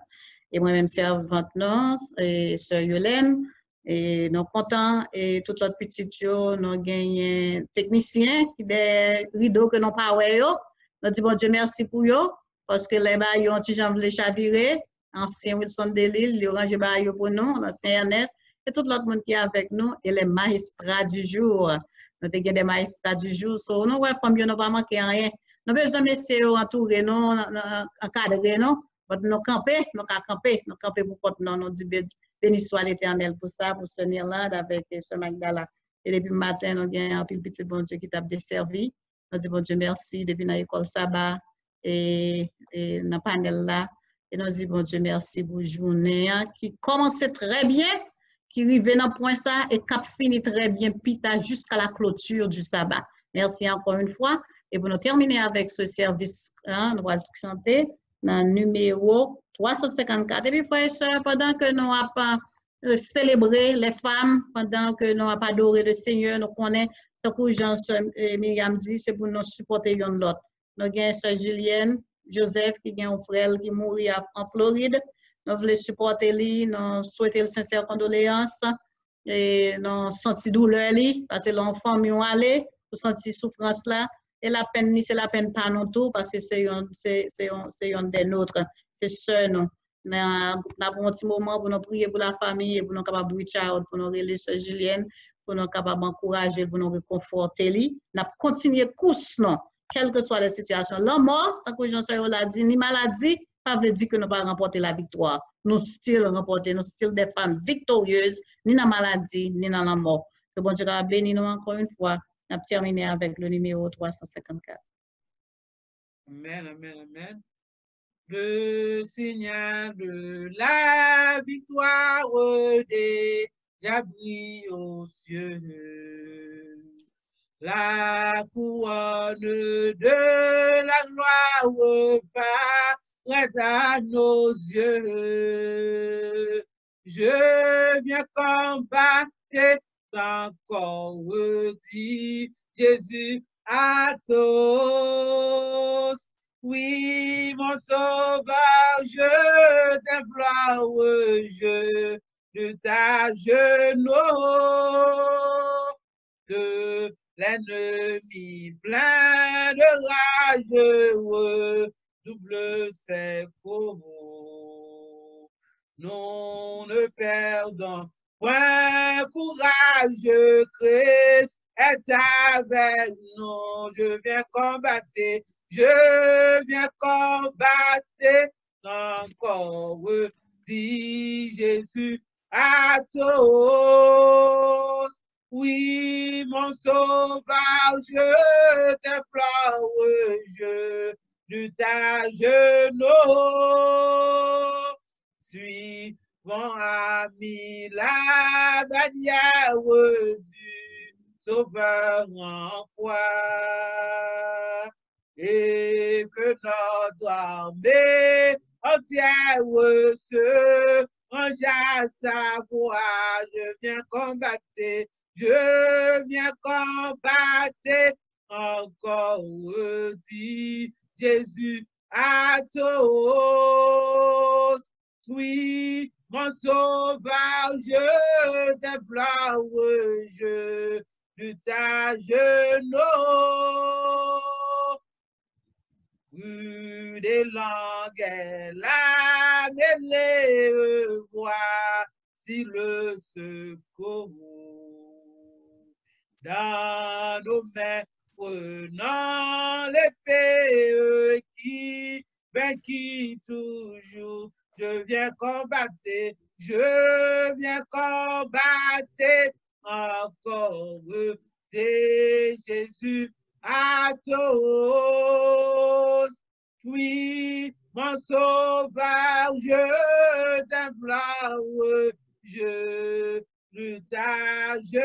Et moi-même servante non, et Sœur Yolène. Et nous sommes contents. Et toute l'autre petite chose, nous avons technicien qui des rideaux que nous pas ouais. Nous disons bon Dieu merci pour eux, parce que les bails ont déjà voulu chavirer. Ancien Wilson Delille, l'orange bail pour nous, l'ancien Ernest, et tout l'autre monde qui est avec nous, et les magistrats du jour. Nous avons des magistrats du jour. So, nous ne pouvons pas manquer rien. Nous avons besoin de messieurs entourer nous, encadrer nous, nous camper, nous camper pour porter nous. Nous disons béni soit l'Éternel pour ça, pour ce venir-là avec ce Magdala. Et depuis le matin, nous avons un petit bon Dieu qui t'a desservi. Nous disons bon Dieu merci depuis l'école Sabbat et dans le panel là. Et nous disons, bon Dieu, merci pour la journée qui commençait très bien, qui arrivait dans le point ça et qui finit très bien, pita jusqu'à la clôture du sabbat. Merci encore une fois. Et pour nous terminer avec ce service, nous allons chanter dans le numéro 354. Et puis, frères et sœurs, pendant que nous avons célébrer les femmes pendant que nous n'avons pas adoré le Seigneur. Nous connaissons, ce que Jean Myriam dit, c'est pour nous supporter l'autre. Nous avons Sœur Julienne, Joseph, qui a un frère qui mourit en Floride. Nous voulons supporter lui, nous souhaitons le sincère condoléances et nous sentons douleur parce que l'enfant est allé pour sentir souffrance là. Et la peine, c'est la peine pas non tout parce que c'est un des nôtres, c'est sœur nous. Nous avons un petit moment pour nous prier pour la famille et pour nous capables de reach out, pour nous relayer Sœur Julienne, pour nous capables d'encourager, pour nous réconforter. Nous avons continué course, non, quelle que soit la situation. La mort, tant que Jean-Sœur l'a dit, ni maladie, ça veut dire que nous pas remporter la victoire. Nous still remporter, nous still des femmes victorieuses, ni dans la maladie, ni dans la mort. Que bon Dieu a béni nous encore une fois. On a terminé avec le numéro 354. Amen, amen, amen. Le signal de la victoire déjà brille aux cieux. La couronne de la gloire paraît à nos yeux. Je viens combattre encore, dit Jésus à tous. Oui, mon sauveur, je t'implore, je t'agenouille de l'ennemi plein de rage, double ses coups. Nous ne perdons point courage, Christ est avec nous. Je viens combattre, je viens combattre encore, dit Jésus à tous. Oui, mon sauveur, je t'implore, je t'agenouille. Suivant ami la bannière du Sauveur en croix, et que notre armée entière se range à sa voix. Je viens combattre, je viens combattre encore, dit Jésus à tous. Oui, mon sauveur, je t'implore, je t'agenouille. Des langues, la mêlée, voici le secours. Dans nos mains, prenant l'épée qui vainquit toujours. Je viens combattre, je viens combattre encore, c'est Jésus à tous. Oui, mon sauveur, je t'implore, je t'agenouille.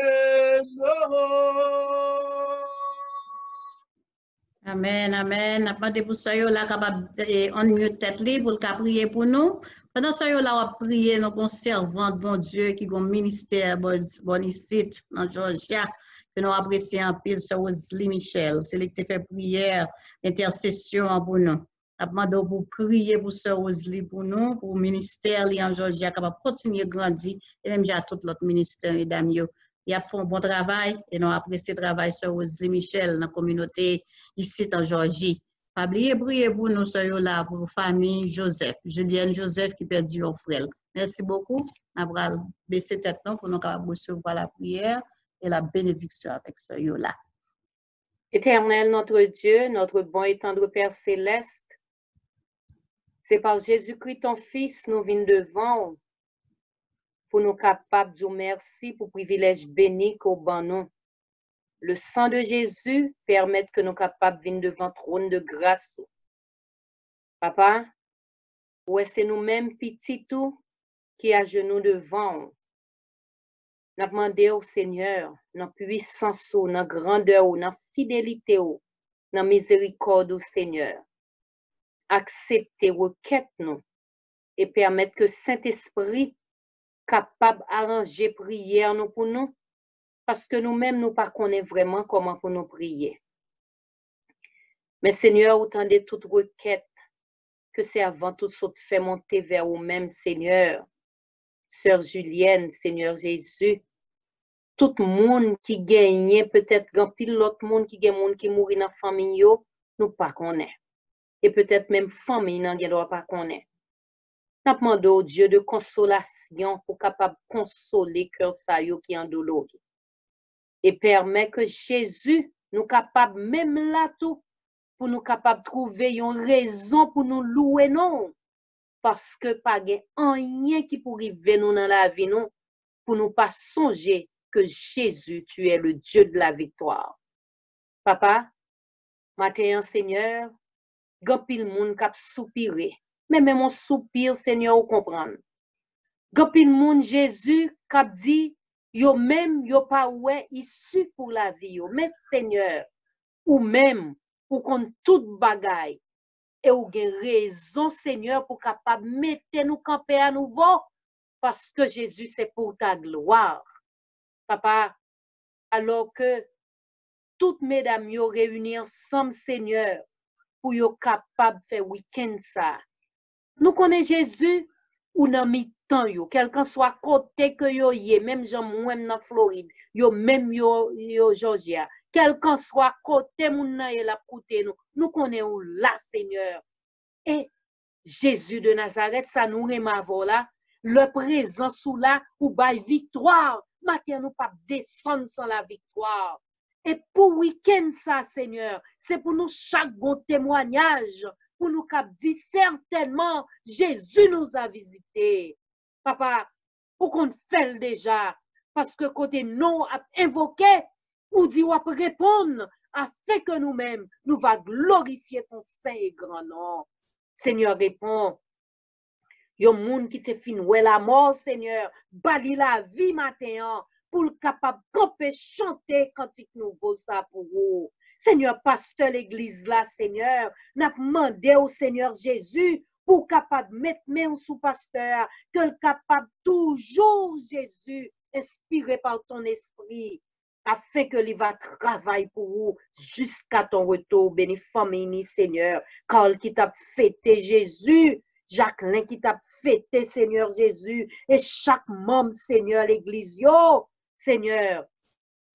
Amen, amen. N'a pas de pour ça, là, capable on mieux tête libre pour prier pour nous. Pendant ça, là, on va prier nos bons servants, bon Dieu, qui ont ministère, bon ici, dans Georgia, que nous apprécions en pile, sur Wesley Michel. C'est lui qui fait prière, intercession pour nous. N'a pas de pour prier pour Sœur Wesley pour nous, pour le ministère, en Georgia, capable de continuer à grandir, et même à tout l'autre ministère, mesdames. Ils font un bon travail et nous apprécions le travail sur Wesley Michel dans la communauté ici en Georgie. Pas oublier prier pour nous, là, pour la famille Joseph, Julienne Joseph qui perdu leur frère. Merci beaucoup. Nous allons baisser tête pour nous recevoir la prière et la bénédiction avec ce là. Éternel, notre Dieu, notre bon et tendre Père céleste, c'est par Jésus-Christ, ton Fils, nous venons devant pour nous capables de dire merci pour le privilège béni qu'au ban nous. Le sang de Jésus permet que nous capables de venir devant le trône de grâce. Papa, où est-ce nous-mêmes petits tout qui à genoux devant? Nous demandons au Seigneur, dans puissance, dans grandeur, dans fidélité, dans miséricorde au Seigneur. Acceptez requête nous et permettre que Saint-Esprit capable d'arranger prière nous pour nous, parce que nous-mêmes, nous ne connaissons pas vraiment comment pour nous prier. Mais Seigneur, autant de toute requête que c'est avant tout ce qui fait monter vers vous-même, Seigneur. Sœur Julienne, Seigneur Jésus, tout le monde qui gagne, peut-être grand pile l'autre monde qui gagne, monde qui mourit dans la famille, nous pas connaît. Et peut-être même famille, nous ne pas connaît. Nous demandons au Dieu de consolation pour capable consoler cœur ça qui en douleur. Et permet que Jésus nous capable même là tout pour nous capable trouver une raison pour nous louer non parce que pas rien qui pourrait venir nous dans la vie nous pour nous pas songer que Jésus tu es le Dieu de la victoire. Papa, matin Seigneur, grand pile monde cap soupirer. Mais même mon soupir Seigneur ou comprendre. Grand pile monde Jésus cap dit yo même yo pas ouais issu pour la vie yo. Mais Seigneur, ou même pour qu'on toute bagaille et ou gen raison Seigneur pour capable mettre nous camper à nouveau parce que Jésus c'est pour ta gloire. Papa, alors que toutes mesdames yo réunies ensemble Seigneur pour yo capable faire week-end ça. Nous connaissons Jésus ou dans mi-temps yo, quelqu'un soit côté que yo yé, même Jean même dans Floride, yo même yo Georgia, quelqu'un soit côté moun nan la côté nous connaissons là Seigneur. Et Jésus de Nazareth, ça nous remavo là, le présent sous là ou bail victoire. Matin nous pas descendre sans la victoire. Et pour week-end ça Seigneur, c'est pour nous chaque bon témoignage pour nous cap dit certainement Jésus nous a visités. Papa, pour qu'on fait déjà parce que côté nous a invoqué ou dit ou a répondre afin que nous-mêmes nous va glorifier ton saint et grand nom. Seigneur répond. Yo moun qui te fin ouais la mort Seigneur, bali la vie matin pour le capable camper chanter cantique nouveau ça pour vous. Seigneur pasteur l'église là Seigneur, n'a demandé au Seigneur Jésus pour capable mettre main sous pasteur, que le capable toujours Jésus inspiré par ton esprit afin que il va travailler pour vous jusqu'à ton retour béni famille Seigneur, Carl qui t'a fêté Jésus, Jacqueline qui t'a fêté Seigneur Jésus et chaque membre Seigneur l'église yo Seigneur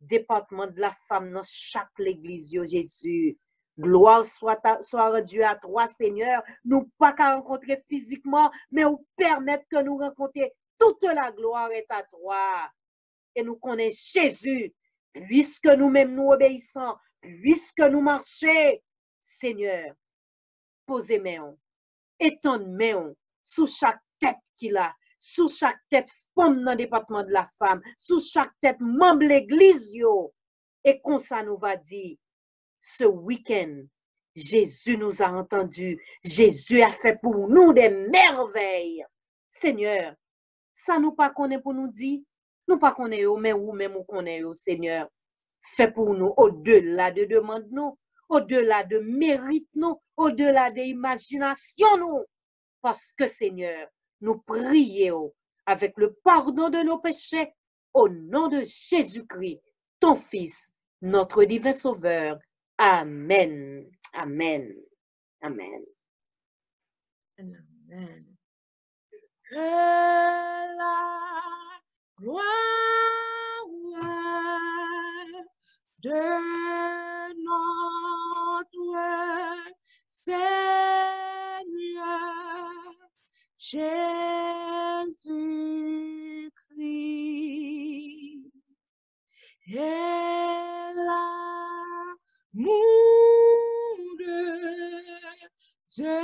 département de la femme dans chaque l'église yo Jésus. Gloire soit rendue à toi Seigneur, nous pas qu'à rencontrer physiquement mais nous permettre que nous rencontrions toute la gloire est à toi. Et nous connaissons Jésus puisque nous-mêmes nous obéissons, puisque nous marchons Seigneur. Posez main, étendez main sous chaque tête qu'il a, sous chaque tête femme dans le département de la femme, sous chaque tête membre de l'église yo. Et comme ça nous va dire, ce week-end, Jésus nous a entendus, Jésus a fait pour nous des merveilles. Seigneur, ça nous pas connaît pour nous dire, nous pas connaît mais ou même ou connaît Seigneur. Fait pour nous au-delà de demande nous, au-delà de mérite nous, au-delà de imagination nous. Parce que Seigneur, nous prions avec le pardon de nos péchés au nom de Jésus-Christ, ton Fils, notre divin Sauveur. Amen. Amen. Amen. Amen. Que la gloire de notre Seigneur Jésus-Christ et l'amour de Dieu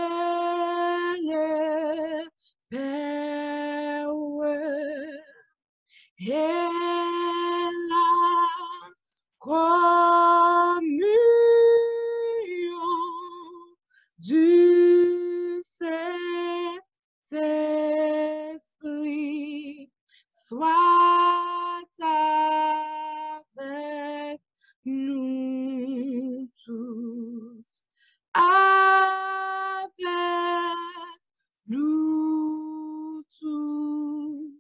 le Père et la communion du Saint-Esprit soit avec nous tous, avec nous tous,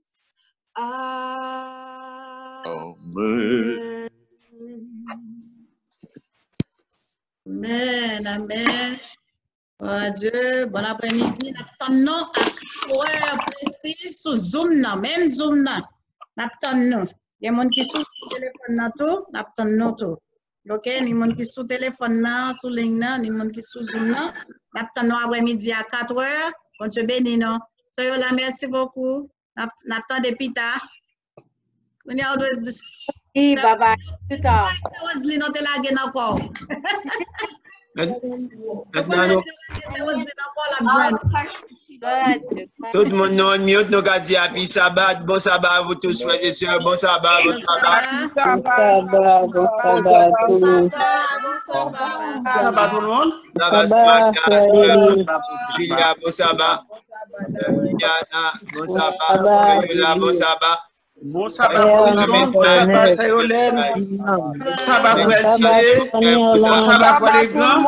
Amen, amen. Oh Dieu, bon après-midi. Nous à 4 heures précises sur Zoom, même Zoom. Nous. Il y a des gens qui sont sur le téléphone, tout. Nous tout. Ok, il y a des gens qui sont sur le téléphone, sur la ligne, il y a des gens qui sont sur Zoom. Nous après-midi à 4 heures. Bon Dieu béni, non. Soyola, merci beaucoup. Nous depuis tard. Oui, bye bye. Plus tard. Maintenant, tout le monde nous en mute, nous avons dit happy sabbat, bon sabbat à vous tous, frères et sœurs, bon sabbat, bon sabbat. Bon sabbat tout le monde. Julia, bon sabbat. Diana, bon sabbat. Yola, bon sabbat. Bon sabbat pour les gens, bon sabbat Sayolène, bon sabbat pour Eltine, bon sabbat pour les grands,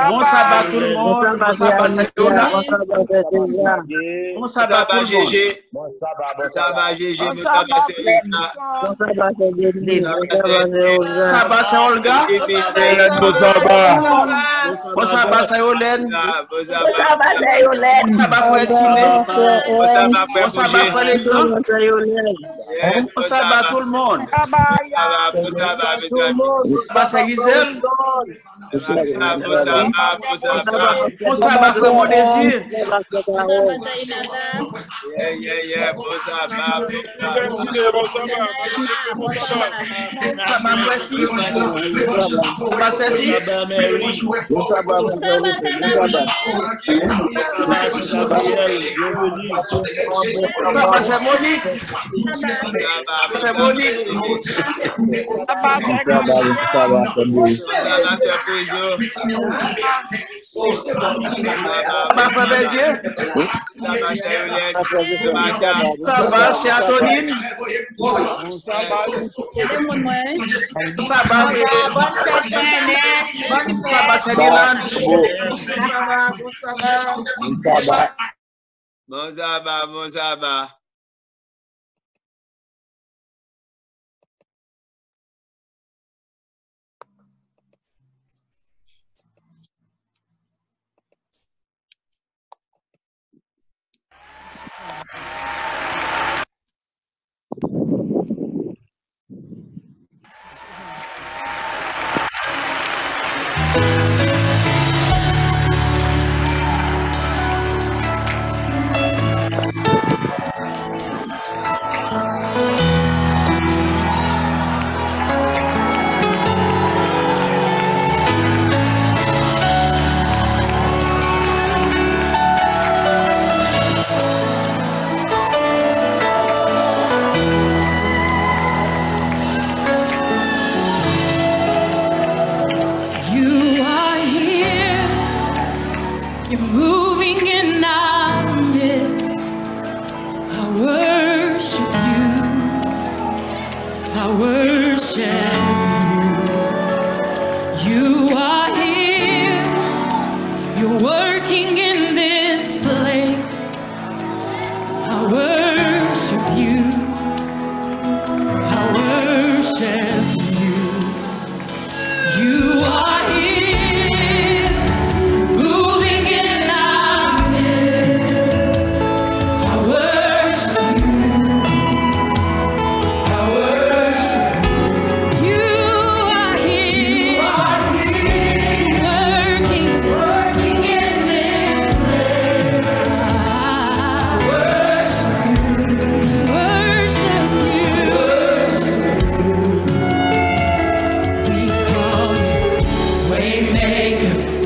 bon sabbat tout le monde, bon sabbat Sayola, bon sabbat tout le monde. Bon sabbat GG, bon sabbat Selena, bon sabbat Olga, bon sabbat Sayolène, bon sabbat pour Eltine, bon sabbat pour les grands. Bon sabbat tout le monde. Bon sabbat Gisèle. Bon sabbat frère mon désir. Bon sabbat. C'est Monique. C'est Antonine. Bon sabbat, bon sabbat.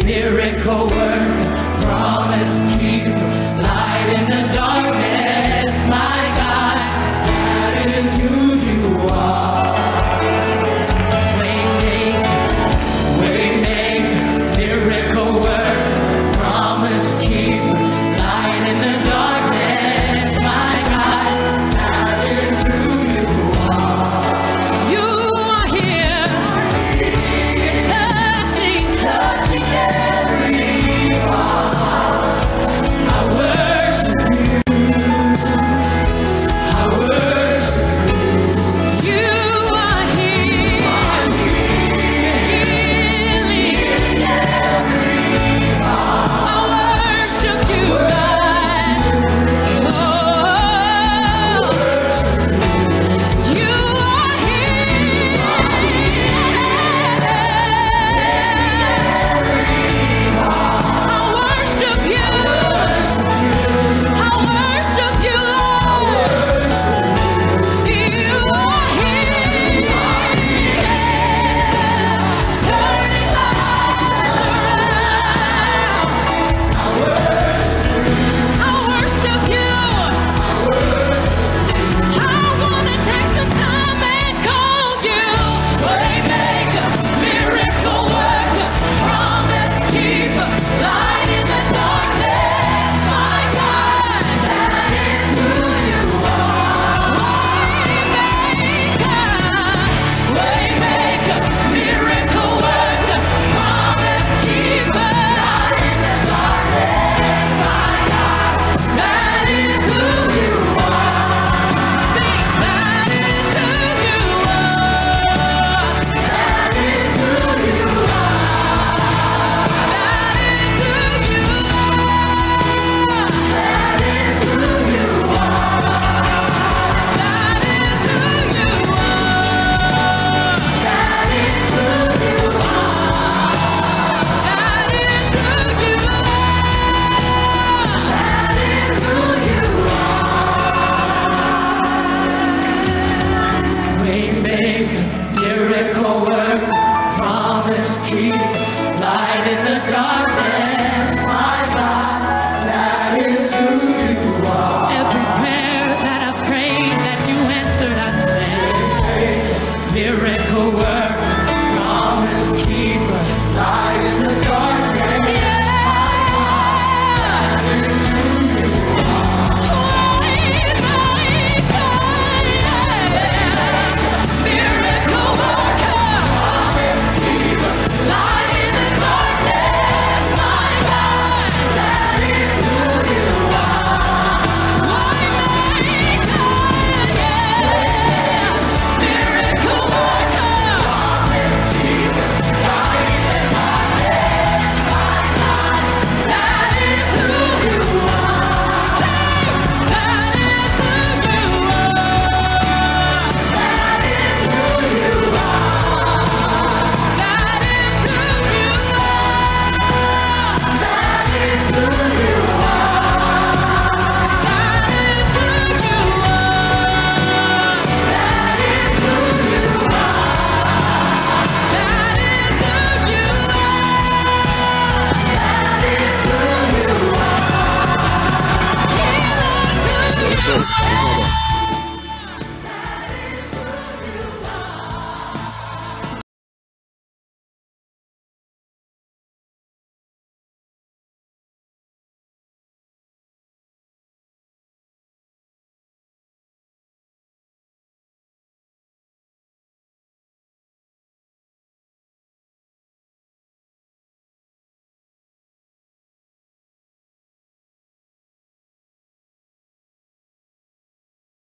Miracle worker.